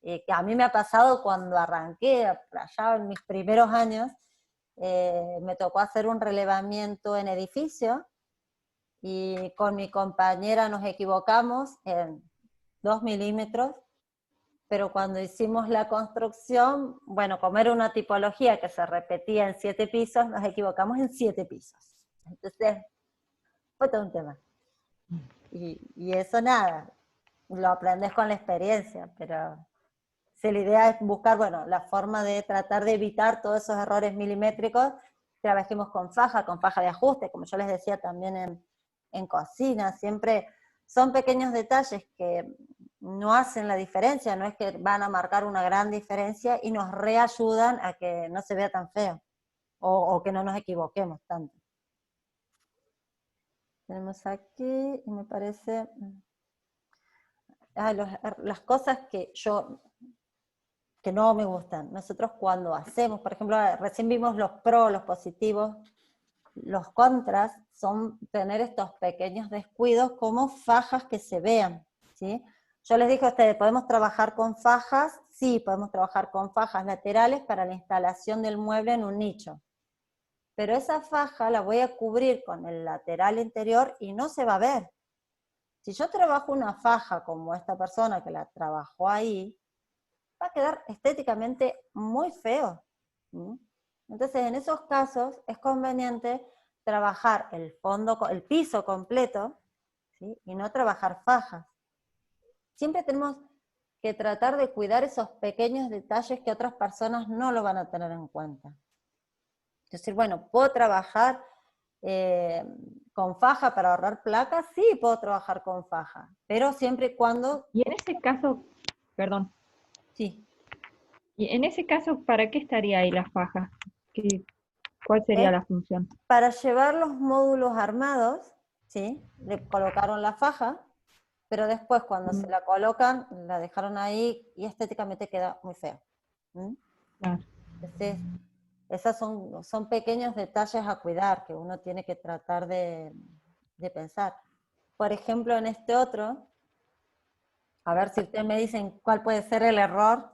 Que a mí me ha pasado cuando arranqué, allá en mis primeros años, me tocó hacer un relevamiento en edificio, y con mi compañera nos equivocamos en 2 milímetros, pero cuando hicimos la construcción, bueno, como era una tipología que se repetía en 7 pisos, nos equivocamos en 7 pisos. Entonces, fue todo un tema. Y eso nada, lo aprendes con la experiencia, pero si la idea es buscar, bueno, la forma de tratar de evitar todos esos errores milimétricos, trabajemos con faja de ajuste, como yo les decía también en cocina, siempre son pequeños detalles que no hacen la diferencia, no es que van a marcar una gran diferencia y nos reayudan a que no se vea tan feo, o que no nos equivoquemos tanto. Tenemos aquí, y me parece, las cosas que no me gustan. Nosotros cuando hacemos, por ejemplo, recién vimos los pros, los positivos, los contras son tener estos pequeños descuidos como fajas que se vean, ¿sí? Yo les dije a ustedes, ¿podemos trabajar con fajas? Sí, podemos trabajar con fajas laterales para la instalación del mueble en un nicho. Pero esa faja la voy a cubrir con el lateral interior y no se va a ver. Si yo trabajo una faja como esta persona que la trabajó ahí, va a quedar estéticamente muy feo. ¿Sí? Entonces, en esos casos es conveniente trabajar el piso completo, ¿sí? Y no trabajar fajas. Siempre tenemos que tratar de cuidar esos pequeños detalles que otras personas no lo van a tener en cuenta. Es decir, bueno, ¿puedo trabajar con faja para ahorrar placas? Sí, puedo trabajar con faja, pero siempre y cuando... Y en ese caso, perdón, Sí. y en ese caso, ¿para qué estaría ahí la faja? ¿Cuál sería la función? Para llevar los módulos armados, ¿sí? Le colocaron la faja, pero después cuando se la colocan, la dejaron ahí y estéticamente queda muy feo. Claro. Entonces, esos son pequeños detalles a cuidar que uno tiene que tratar de pensar. Por ejemplo, en este otro, a ver si ustedes me dicen cuál puede ser el error.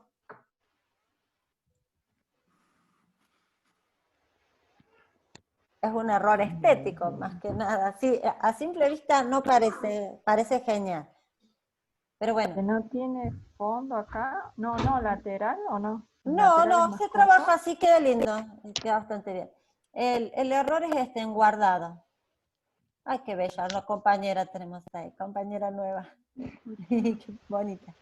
Es un error estético, más que nada. Sí, a simple vista no parece genial. Pero ¿Que bueno. no tiene fondo acá? No, lateral o no. No, se trabaja así, queda lindo, queda bastante bien. El error es este, en guardado. Ay, qué bella, una compañera tenemos ahí, compañera nueva. Qué bonita.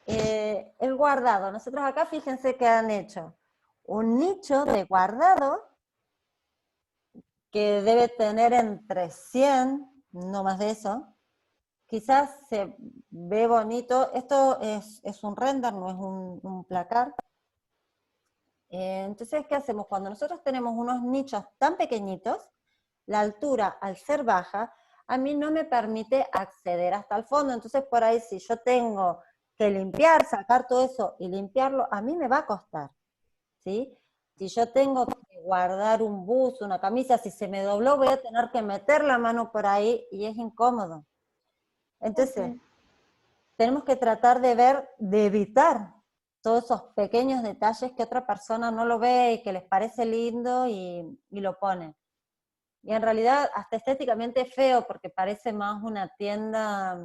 El guardado, nosotros acá fíjense que han hecho un nicho de guardado que debe tener entre 100, no más de eso. Quizás se ve bonito, esto es un render, no es un placar. Entonces, ¿qué hacemos? Cuando nosotros tenemos unos nichos tan pequeñitos, la altura, al ser baja, a mí no me permite acceder hasta el fondo. Entonces, por ahí, si yo tengo que limpiar, sacar todo eso y limpiarlo, a mí me va a costar, ¿sí? Si yo tengo que guardar un buzo, una camisa, si se me dobló, voy a tener que meter la mano por ahí y es incómodo. Entonces, tenemos que tratar de evitar todos esos pequeños detalles que otra persona no lo ve y que les parece lindo y lo pone. Y en realidad hasta estéticamente es feo porque parece más una tienda,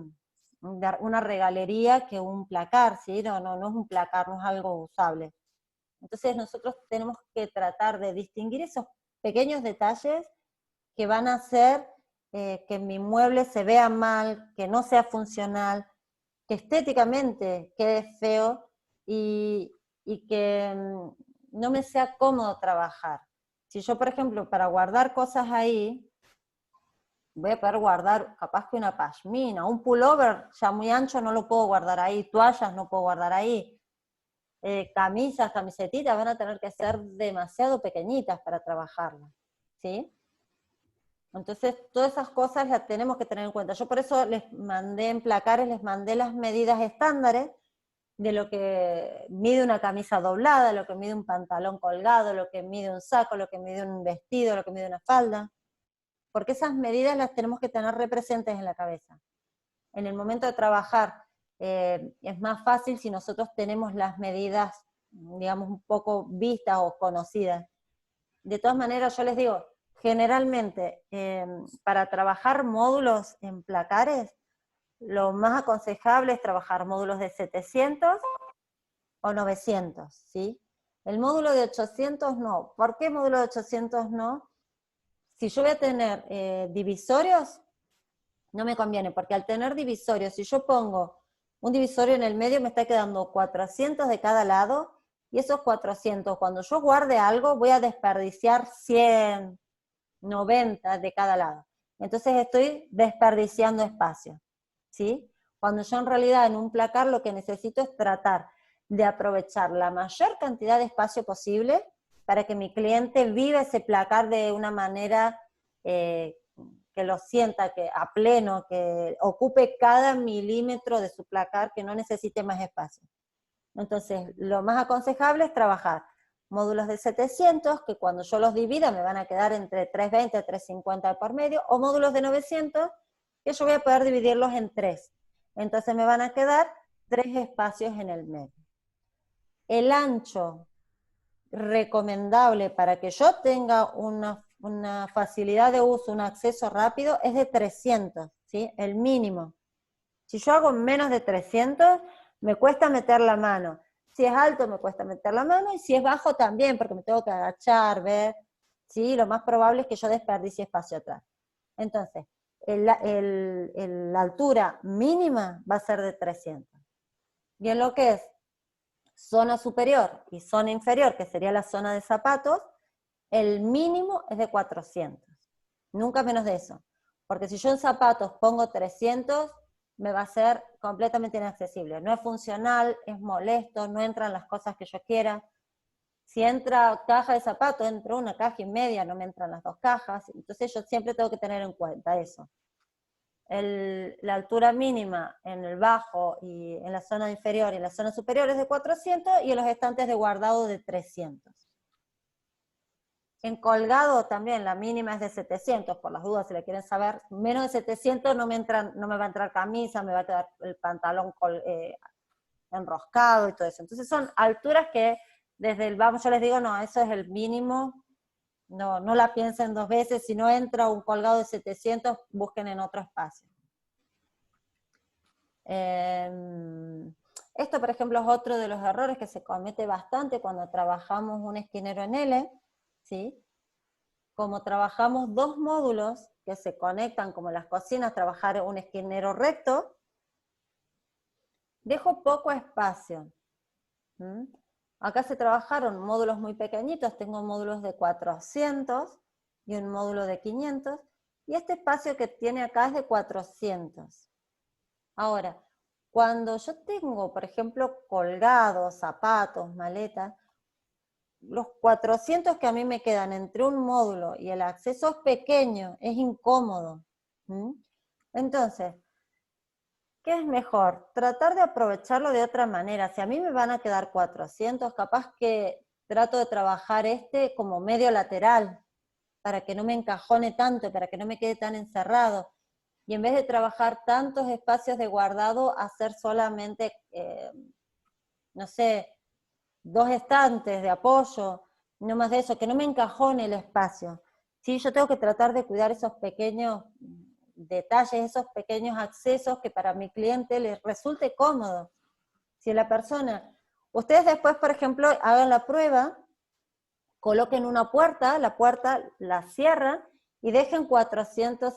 una regalería que un placar, ¿sí? No es un placar, no es algo usable. Entonces nosotros tenemos que tratar de distinguir esos pequeños detalles que van a hacer que mi mueble se vea mal, que no sea funcional, que estéticamente quede feo y que no me sea cómodo trabajar. Si yo, por ejemplo, para guardar cosas ahí, voy a poder guardar capaz que una pashmina, un pullover ya muy ancho no lo puedo guardar ahí, toallas no puedo guardar ahí, camisas, camisetitas van a tener que ser demasiado pequeñitas para trabajarlas, ¿sí? Entonces, todas esas cosas las tenemos que tener en cuenta. Yo por eso les mandé en placares, les mandé las medidas estándares de lo que mide una camisa doblada, lo que mide un pantalón colgado, lo que mide un saco, lo que mide un vestido, lo que mide una falda. Porque esas medidas las tenemos que tener representes en la cabeza. en el momento de trabajar es más fácil si nosotros tenemos las medidas, digamos, un poco vistas o conocidas. De todas maneras, yo les digo, generalmente, para trabajar módulos en placares, lo más aconsejable es trabajar módulos de 700 o 900, ¿sí? El módulo de 800 no. ¿Por qué módulo de 800 no? Si yo voy a tener divisorios, no me conviene, porque al tener divisorios, si yo pongo un divisorio en el medio, me está quedando 400 de cada lado, y esos 400, cuando yo guarde algo, voy a desperdiciar 100, 90 de cada lado. Entonces estoy desperdiciando espacio, ¿sí? Cuando yo en realidad en un placar lo que necesito es tratar de aprovechar la mayor cantidad de espacio posible para que mi cliente viva ese placar de una manera que lo sienta que a pleno, que ocupe cada milímetro de su placar, que no necesite más espacio. Entonces, lo más aconsejable es trabajar módulos de 700, que cuando yo los divida me van a quedar entre 320 y 350 por medio, o módulos de 900, que yo voy a poder dividirlos en 3. Entonces me van a quedar 3 espacios en el medio. El ancho recomendable para que yo tenga una facilidad de uso, un acceso rápido, es de 300, ¿sí? El mínimo. Si yo hago menos de 300, me cuesta meter la mano. Si es alto, me cuesta meter la mano, y si es bajo también, porque me tengo que agachar, ver, ¿sí? Lo más probable es que yo desperdicie espacio atrás. Entonces, la altura mínima va a ser de 300. Y en lo que es zona superior y zona inferior, que sería la zona de zapatos, el mínimo es de 400. Nunca menos de eso. Porque si yo en zapatos pongo 300, me va a ser completamente inaccesible. No es funcional, es molesto, no entran las cosas que yo quiera. Si entra caja de zapatos, entra una caja y media, no me entran las 2 cajas. Entonces yo siempre tengo que tener en cuenta eso. La altura mínima en el bajo y en la zona inferior y en la zona superior es de 400, y en los estantes de guardado de 300. En colgado también la mínima es de 700, por las dudas si le quieren saber. Menos de 700 no me va a entrar camisa, me va a quedar el pantalón enroscado y todo eso. Entonces son alturas que desde el vamos, yo les digo, no, eso es el mínimo, no la piensen 2 veces, si no entra un colgado de 700, busquen en otro espacio. Esto, por ejemplo, es otro de los errores que se comete bastante cuando trabajamos un esquinero en L, ¿sí? Como trabajamos 2 módulos que se conectan, como en las cocinas, trabajar un esquinero recto, dejo poco espacio. Acá se trabajaron módulos muy pequeñitos, tengo módulos de 400 y un módulo de 500, y este espacio que tiene acá es de 400. Ahora, cuando yo tengo, por ejemplo, colgados, zapatos, maletas, los 400 que a mí me quedan entre un módulo y el acceso es pequeño, es incómodo. Entonces, ¿qué es mejor? Tratar de aprovecharlo de otra manera. Si a mí me van a quedar 400, capaz que trato de trabajar como medio lateral, para que no me encajone tanto, para que no me quede tan encerrado. Y en vez de trabajar tantos espacios de guardado, hacer solamente, no sé, 2 estantes de apoyo, no más de eso, que no me encajone el espacio. ¿Sí? Yo tengo que tratar de cuidar esos pequeños detalles, esos pequeños accesos que para mi cliente les resulte cómodo. Si la persona, ustedes después, por ejemplo, hagan la prueba, coloquen una puerta, la puerta la cierran y dejen 400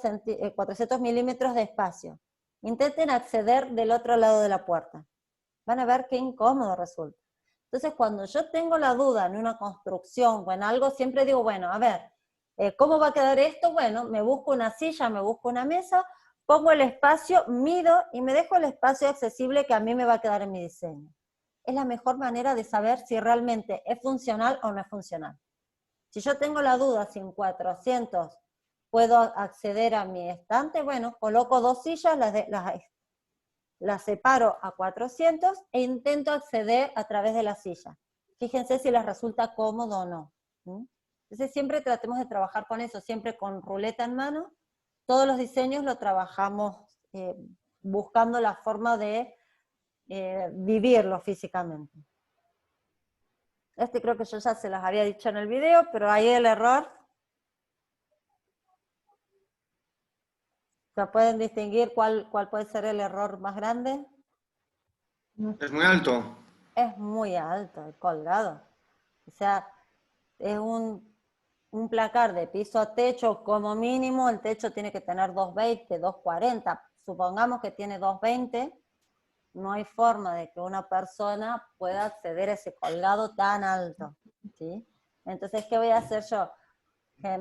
milímetros de espacio. Intenten acceder del otro lado de la puerta. Van a ver qué incómodo resulta. Entonces, cuando yo tengo la duda en una construcción o en algo, siempre digo, bueno, a ver, ¿cómo va a quedar esto? Bueno, me busco una silla, me busco una mesa, pongo el espacio, mido y me dejo el espacio accesible que a mí me va a quedar en mi diseño. Es la mejor manera de saber si realmente es funcional o no es funcional. Si yo tengo la duda si en 400 puedo acceder a mi estante, bueno, coloco 2 sillas, las separo a 400 e intento acceder a través de la silla. Fíjense si les resulta cómodo o no. Entonces siempre tratemos de trabajar con eso, siempre con ruleta en mano. Todos los diseños lo trabajamos buscando la forma de vivirlo físicamente. Este creo que yo ya se los había dicho en el video, pero ahí el error. ¿Se pueden distinguir cuál puede ser el error más grande? Es muy alto. Es muy alto el colgado. O sea, es un placar de piso a techo, como mínimo el techo tiene que tener 220, 240. Supongamos que tiene 220, no hay forma de que una persona pueda acceder a ese colgado tan alto, ¿sí? Entonces, ¿qué voy a hacer yo?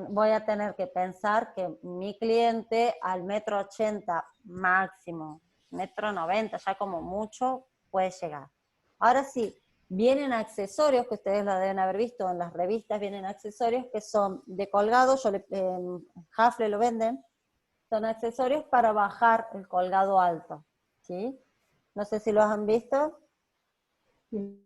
Voy a tener que pensar que mi cliente al 1,80 m máximo, 1,90 m ya como mucho, puede llegar. Ahora sí, vienen accesorios, que ustedes lo deben haber visto en las revistas, vienen accesorios que son de colgado, en Hafle lo venden, son accesorios para bajar el colgado alto, ¿sí? No sé si los han visto, Sí.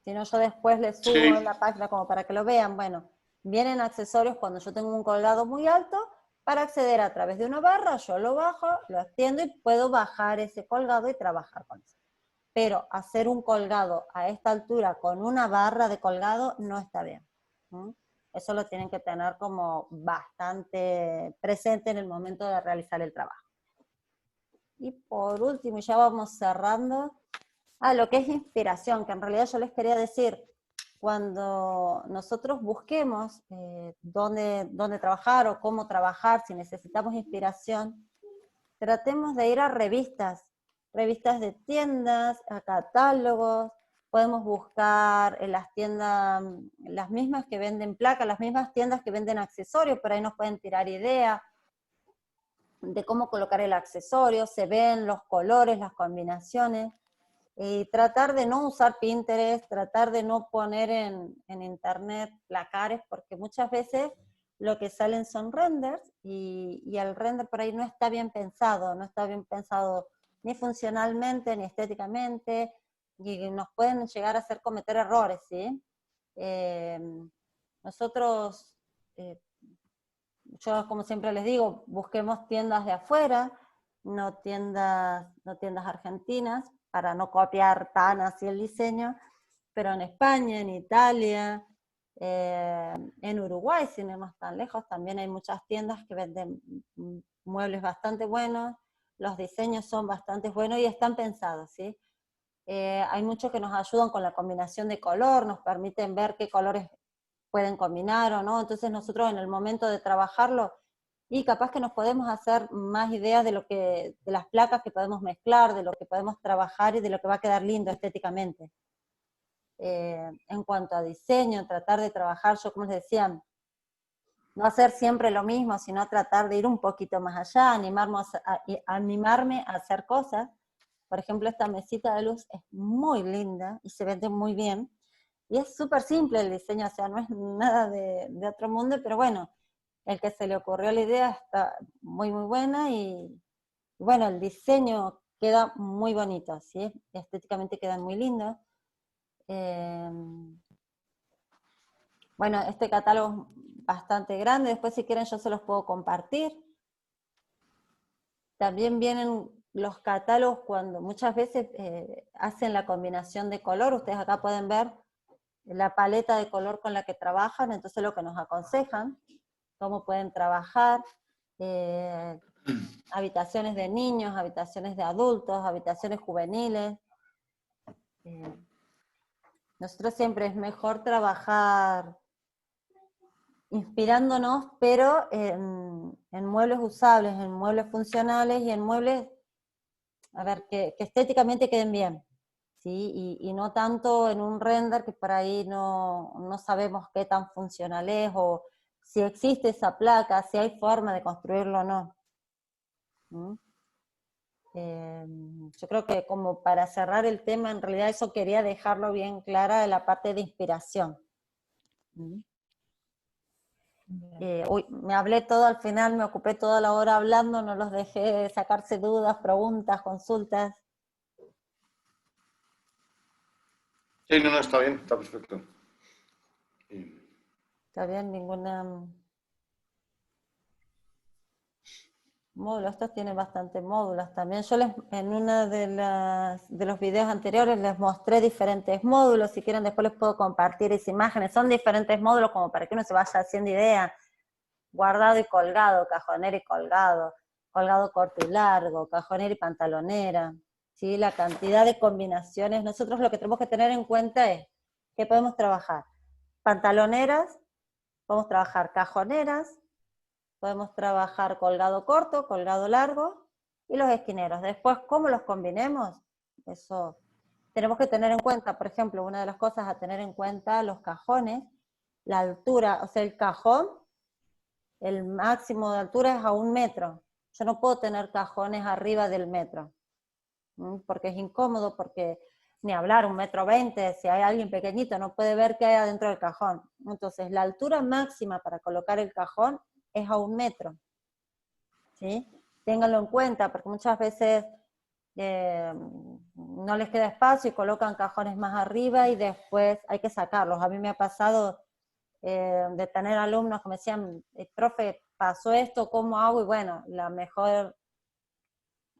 si no yo después les subo Sí. en la página como para que lo vean. Bueno, vienen accesorios cuando yo tengo un colgado muy alto, para acceder a través de una barra, yo lo bajo, lo extiendo y puedo bajar ese colgado y trabajar con eso. Pero hacer un colgado a esta altura con una barra de colgado no está bien. Eso lo tienen que tener como bastante presente en el momento de realizar el trabajo. Y por último, ya vamos cerrando, lo que es inspiración, que en realidad yo les quería decir, cuando nosotros busquemos dónde trabajar o cómo trabajar, si necesitamos inspiración, tratemos de ir a revistas de tiendas, a catálogos, podemos buscar en las tiendas, las mismas que venden placas, las mismas tiendas que venden accesorios, por ahí nos pueden tirar ideas de cómo colocar el accesorio, se ven los colores, las combinaciones, y tratar de no usar Pinterest, tratar de no poner en internet placares, porque muchas veces lo que salen son renders, y el render por ahí no está bien pensado ni funcionalmente, ni estéticamente, y nos pueden llegar a hacer cometer errores, ¿sí? Nosotros, yo como siempre les digo, busquemos tiendas de afuera, no tiendas argentinas, para no copiar tan así el diseño, pero en España, en Italia, en Uruguay, sin irnos tan lejos, también hay muchas tiendas que venden muebles bastante buenos, los diseños son bastante buenos y están pensados, ¿sí? Hay muchos que nos ayudan con la combinación de color, nos permiten ver qué colores pueden combinar o no, entonces nosotros en el momento de trabajarlo, y capaz que nos podemos hacer más ideas de las placas que podemos mezclar, de lo que podemos trabajar y de lo que va a quedar lindo estéticamente. En cuanto a diseño, tratar de trabajar, yo como les decía, no hacer siempre lo mismo, sino tratar de ir un poquito más allá, animarme a hacer cosas. Por ejemplo, esta mesita de luz es muy linda y se vende muy bien. Y es súper simple el diseño, o sea, no es nada de otro mundo, pero bueno, el que se le ocurrió la idea está muy, muy buena y bueno, el diseño queda muy bonito, ¿sí? Estéticamente quedan muy lindos. Bueno, este catálogo es bastante grande, después si quieren yo se los puedo compartir. También vienen los catálogos cuando muchas veces hacen la combinación de color, ustedes acá pueden ver la paleta de color con la que trabajan, entonces lo que nos aconsejan, cómo pueden trabajar, habitaciones de niños, habitaciones de adultos, habitaciones juveniles. Nosotros siempre es mejor trabajar inspirándonos, pero en muebles usables, en muebles funcionales y en muebles, a ver, que estéticamente queden bien, ¿sí? Y no tanto en un render que por ahí no sabemos qué tan funcional es, o si existe esa placa, si hay forma de construirlo o no. Yo creo que como para cerrar el tema, en realidad eso quería dejarlo bien clara de la parte de inspiración. Uy, me hablé todo al final, me ocupé toda la hora hablando, no los dejé sacarse dudas, preguntas, consultas. Sí, no, está bien, está perfecto. ¿Está bien? Ninguna... Módulos, estos tienen bastantes módulos también. Yo en uno de los videos anteriores les mostré diferentes módulos, si quieren después les puedo compartir esas imágenes. Son diferentes módulos como para que uno se vaya haciendo idea. Guardado y colgado, cajonera y colgado, colgado corto y largo, cajonera y pantalonera, ¿sí? La cantidad de combinaciones. Nosotros lo que tenemos que tener en cuenta es que podemos trabajar pantaloneras, podemos trabajar cajoneras, podemos trabajar colgado corto, colgado largo, y los esquineros. Después, ¿cómo los combinemos? Eso tenemos que tener en cuenta, por ejemplo, una de las cosas a tener en cuenta, los cajones, la altura, o sea, el cajón, el máximo de altura es a 1 metro. Yo no puedo tener cajones arriba del metro, porque es incómodo, porque ni hablar, 1,20 m, si hay alguien pequeñito no puede ver qué hay adentro del cajón. Entonces, la altura máxima para colocar el cajón es a 1 metro. ¿Sí? Ténganlo en cuenta, porque muchas veces no les queda espacio y colocan cajones más arriba y después hay que sacarlos. A mí me ha pasado de tener alumnos que me decían, profe, pasó esto, ¿cómo hago? Y bueno, la mejor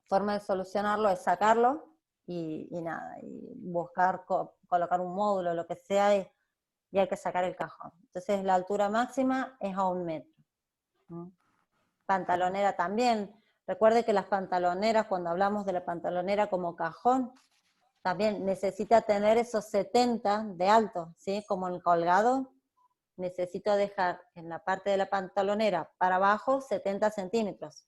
forma de solucionarlo es sacarlo y nada, y buscar, colocar un módulo, lo que sea, y hay que sacar el cajón. Entonces la altura máxima es a 1 metro. Pantalonera también. Recuerde que las pantaloneras, cuando hablamos de la pantalonera como cajón, también necesita tener esos 70 de alto, ¿sí? Como el colgado, necesito dejar en la parte de la pantalonera para abajo 70 centímetros,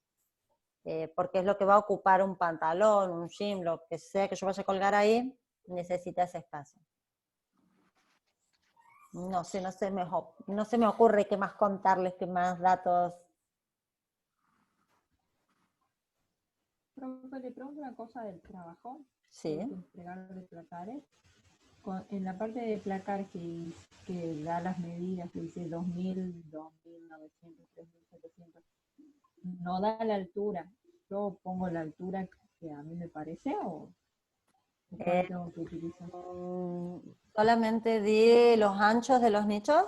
porque es lo que va a ocupar un pantalón, un jean, lo que sea que yo vaya a colgar ahí, necesita ese espacio. No sé, no se me ocurre qué más contarles, qué más datos. Profe, le pregunto una cosa del trabajo. Sí. Entregar de placares. En la parte de placar que da las medidas, que dice 2000, 2900, 3700, no da la altura. Yo pongo la altura que a mí me parece o cuál tengo que utilizar. ¿Solamente di los anchos de los nichos?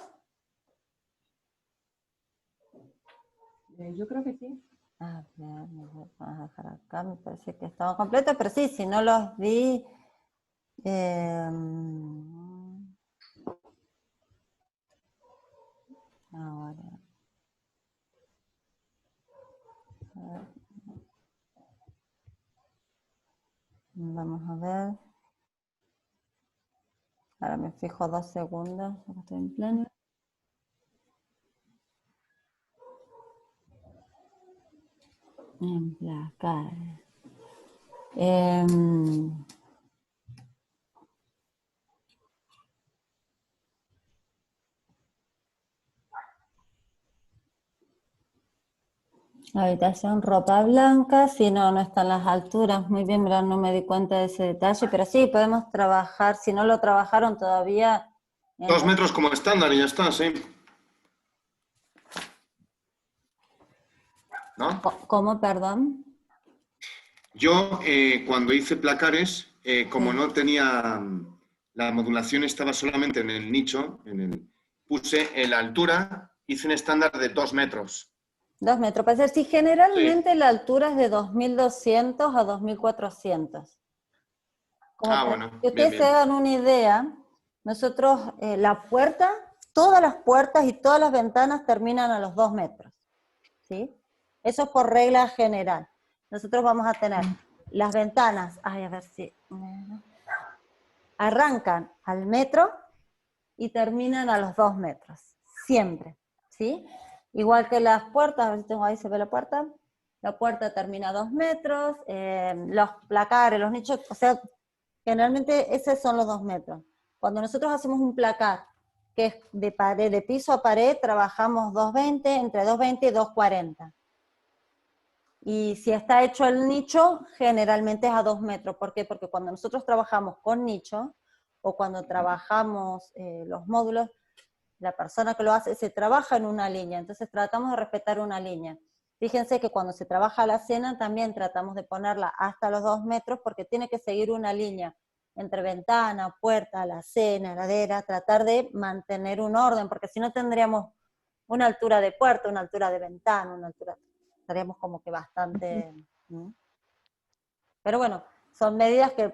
Yo creo que sí. A ver, vamos a dejar acá, me parece que estaba completo, pero sí, si no los di... ahora... Vamos a ver. Ahora me fijo 2 segundos, acá estoy en plano. Emplacar. Habitación, ropa blanca, si no, no están las alturas. Muy bien, mira, no me di cuenta de ese detalle, pero sí, podemos trabajar, si no lo trabajaron todavía... 2 metros como estándar y ya está, sí. ¿No? ¿Cómo, perdón? Yo, cuando hice placares, como no tenía... La modulación estaba solamente en el nicho, puse en la altura, hice un estándar de 2 metros. 2 metros, puede ser, si generalmente Sí. la altura es de 2200 a 2400. Como Bueno, que bien, ustedes se bien. hagan una idea, nosotros, la puerta, todas las puertas y todas las ventanas terminan a los 2 metros, ¿sí? Eso es por regla general. Nosotros vamos a tener las ventanas, a ver si... arrancan al metro y terminan a los 2 metros, siempre, ¿sí? Igual que las puertas, a ver si tengo ahí, se ve la puerta termina a 2 metros, los placares, los nichos, o sea, generalmente esos son los 2 metros. Cuando nosotros hacemos un placar que es de pared, de piso a pared, trabajamos 220, entre 220 y 240. Y si está hecho el nicho, generalmente es a 2 metros. ¿Por qué? Porque cuando nosotros trabajamos con nicho, o cuando trabajamos los módulos, la persona que lo hace se trabaja en una línea, entonces tratamos de respetar una línea. Fíjense que cuando se trabaja la cena también tratamos de ponerla hasta los 2 metros porque tiene que seguir una línea entre ventana, puerta, alacena, heladera, tratar de mantener un orden, porque si no tendríamos una altura de puerta, una altura de ventana, una altura... estaríamos como que bastante... Pero bueno, son medidas que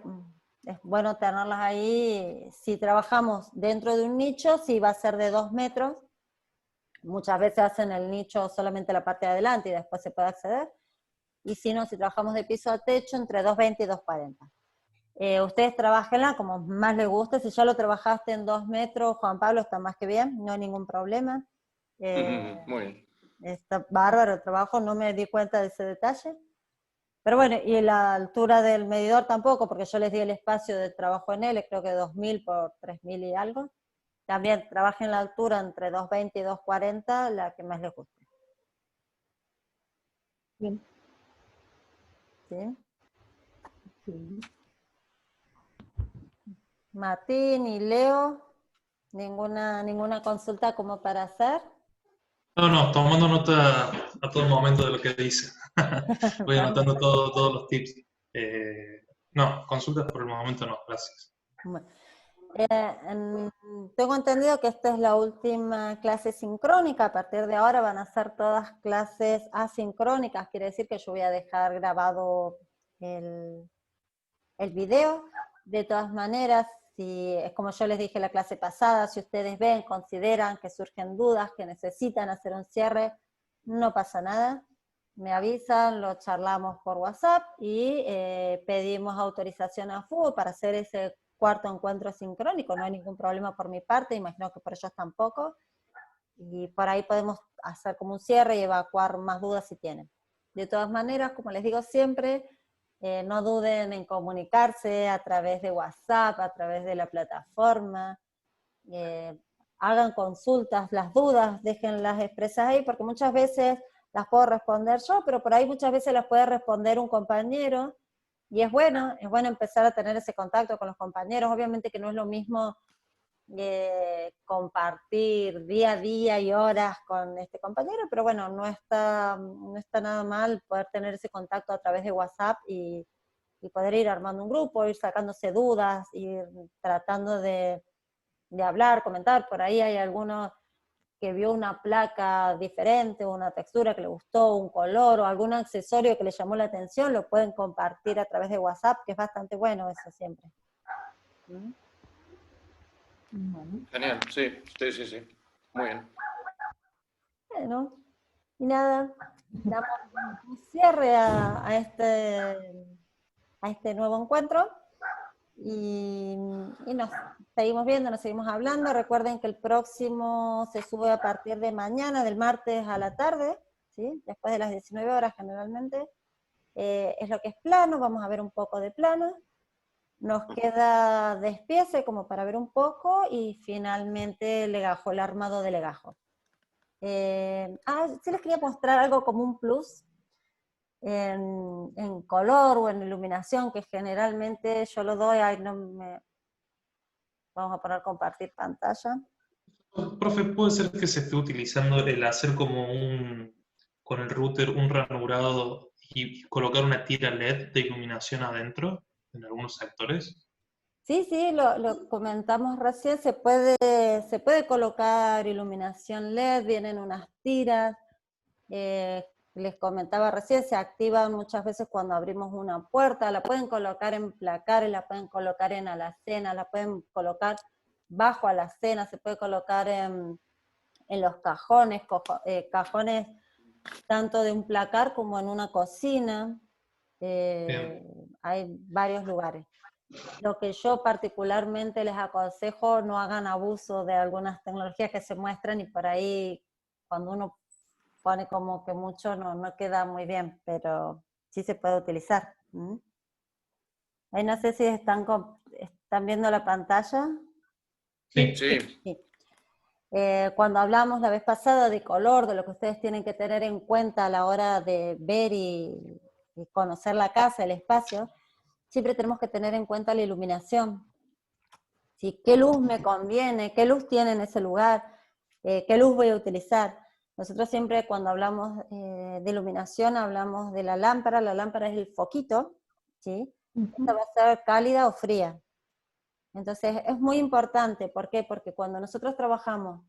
es bueno tenerlas ahí. Si trabajamos dentro de un nicho, sí va a ser de 2 metros. Muchas veces hacen el nicho solamente la parte de adelante y después se puede acceder. Y si no, si trabajamos de piso a techo, entre 2,20 y 2,40. Ustedes trabajenla como más les guste. Si ya lo trabajaste en 2 metros, Juan Pablo, está más que bien, no hay ningún problema. Muy bien. Está bárbaro el trabajo, no me di cuenta de ese detalle. Pero bueno, y la altura del medidor tampoco, porque yo les di el espacio de trabajo en él, creo que 2.000 por 3.000 y algo. También trabajen la altura entre 2,20 y 2,40, la que más les guste. Bien. ¿Sí? Sí. Martín y Leo, ninguna consulta como para hacer. No, tomando nota a todo momento de lo que dice. Voy anotando todos los tips. No, consultas por el momento no, gracias. Bueno. Tengo entendido que esta es la última clase sincrónica. A partir de ahora van a ser todas clases asincrónicas. Quiere decir que yo voy a dejar grabado el video. De todas maneras, si es como yo les dije la clase pasada, si ustedes ven, consideran que surgen dudas, que necesitan hacer un cierre, no pasa nada. Me avisan, lo charlamos por WhatsApp y pedimos autorización a FUBO para hacer ese cuarto encuentro sincrónico. No hay ningún problema por mi parte, imagino que por ellos tampoco. Y por ahí podemos hacer como un cierre y evacuar más dudas si tienen. De todas maneras, como les digo siempre, no duden en comunicarse a través de WhatsApp, a través de la plataforma. Hagan consultas, las dudas, déjenlas expresas ahí, porque muchas veces las puedo responder yo, pero por ahí muchas veces las puede responder un compañero, y es bueno empezar a tener ese contacto con los compañeros. Obviamente que no es lo mismo compartir día a día y horas con este compañero, pero bueno, no está nada mal poder tener ese contacto a través de WhatsApp y poder ir armando un grupo, ir sacándose dudas, ir tratando de hablar, comentar. Por ahí hay alguno que vio una placa diferente, una textura que le gustó, un color o algún accesorio que le llamó la atención, lo pueden compartir a través de WhatsApp, que es bastante bueno eso siempre. Bueno, Genial, sí. Muy bien. Bueno, y nada, damos un cierre a este nuevo encuentro y nos seguimos viendo, nos seguimos hablando. Recuerden que el próximo se sube a partir de mañana, del martes a la tarde, ¿sí? Después de las 19 horas generalmente. Es lo que es plano, vamos a ver un poco de plano. Nos queda despiece como para ver un poco y finalmente legajo, el armado de legajo. Sí les quería mostrar algo como un plus en color o en iluminación, que generalmente yo lo doy. Vamos a poner compartir pantalla. Profe, ¿puede ser que se esté utilizando el hacer como con el router un ranurado y colocar una tira LED de iluminación adentro en algunos sectores? Sí, lo comentamos recién, se puede colocar iluminación LED, vienen unas tiras, les comentaba recién, se activan muchas veces cuando abrimos una puerta, la pueden colocar en placares, la pueden colocar en alacena, la pueden colocar bajo alacena, se puede colocar en los cajones, cajones tanto de un placar como en una cocina, hay varios lugares. Lo que yo particularmente les aconsejo, no hagan abuso de algunas tecnologías que se muestran y por ahí cuando uno pone como que mucho no queda muy bien, pero sí se puede utilizar. Ahí no sé si están viendo la pantalla. Sí. Sí. Cuando hablamos la vez pasada de color, de lo que ustedes tienen que tener en cuenta a la hora de ver y conocer la casa, el espacio, siempre tenemos que tener en cuenta la iluminación. ¿Sí? ¿Qué luz me conviene? ¿Qué luz tiene en ese lugar? ¿Qué luz voy a utilizar? Nosotros siempre cuando hablamos de iluminación hablamos de la lámpara es el foquito, ¿sí? Esta va a ser cálida o fría. Entonces es muy importante, ¿por qué? Porque cuando nosotros trabajamos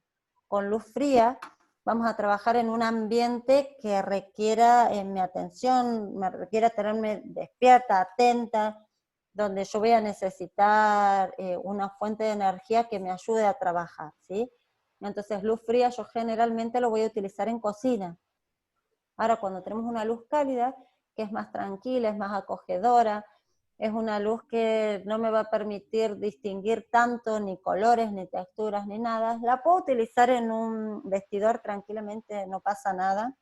con luz fría, vamos a trabajar en un ambiente que requiera mi atención, me requiera tenerme despierta, atenta, donde yo voy a necesitar una fuente de energía que me ayude a trabajar, ¿sí? Entonces, luz fría yo generalmente lo voy a utilizar en cocina. Ahora, cuando tenemos una luz cálida, que es más tranquila, es más acogedora, es una luz que no me va a permitir distinguir tanto ni colores, ni texturas, ni nada, la puedo utilizar en un vestidor tranquilamente, no pasa nada.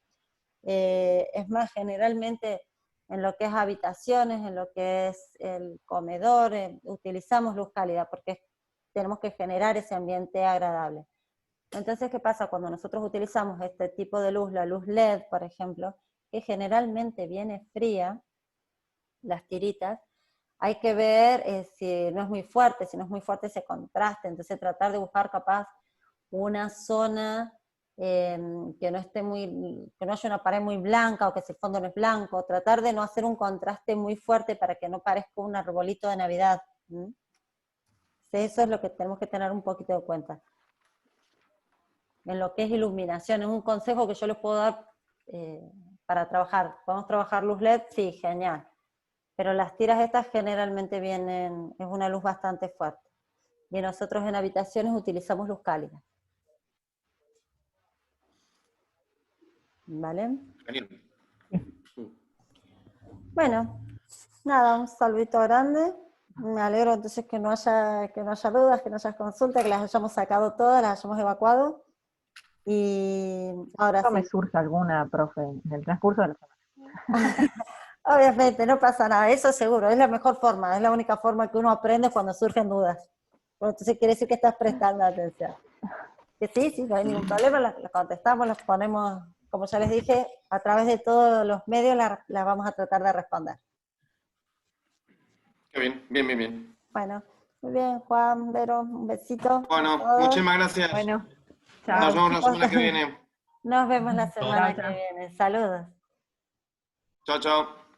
Es más, generalmente en lo que es habitaciones, en lo que es el comedor, utilizamos luz cálida porque tenemos que generar ese ambiente agradable. Entonces, ¿qué pasa? Cuando nosotros utilizamos este tipo de luz, la luz LED, por ejemplo, que generalmente viene fría, las tiritas, hay que ver si no es muy fuerte, si no es muy fuerte ese contraste, entonces tratar de buscar capaz una zona que no esté que no haya una pared muy blanca o que si el fondo no es blanco, tratar de no hacer un contraste muy fuerte para que no parezca un arbolito de Navidad. ¿Mm? Eso es lo que tenemos que tener un poquito de cuenta. En lo que es iluminación, es un consejo que yo les puedo dar para trabajar. ¿Podemos trabajar luz LED? Sí, genial. Pero las tiras estas generalmente vienen, es una luz bastante fuerte. Y nosotros en habitaciones utilizamos luz cálida. ¿Vale? Genial. Bueno, nada, un saludito grande. Me alegro entonces que no haya dudas, que no haya consultas, que las hayamos sacado todas, las hayamos evacuado. Y ahora Me sí. surge alguna, profe, en el transcurso de la semana. Obviamente, no pasa nada, eso seguro, es la mejor forma, es la única forma que uno aprende cuando surgen dudas. Bueno, entonces quiere decir que estás prestando atención. Que sí, no hay ningún problema, las contestamos, las ponemos, como ya les dije, a través de todos los medios las vamos a tratar de responder. Qué bien. Bueno, muy bien, Juan, Vero, un besito. Bueno, muchísimas gracias. Bueno, Nos chao. vemos la semana que viene. Nos vemos la semana Chao. que viene. Saludos. Chao, chao.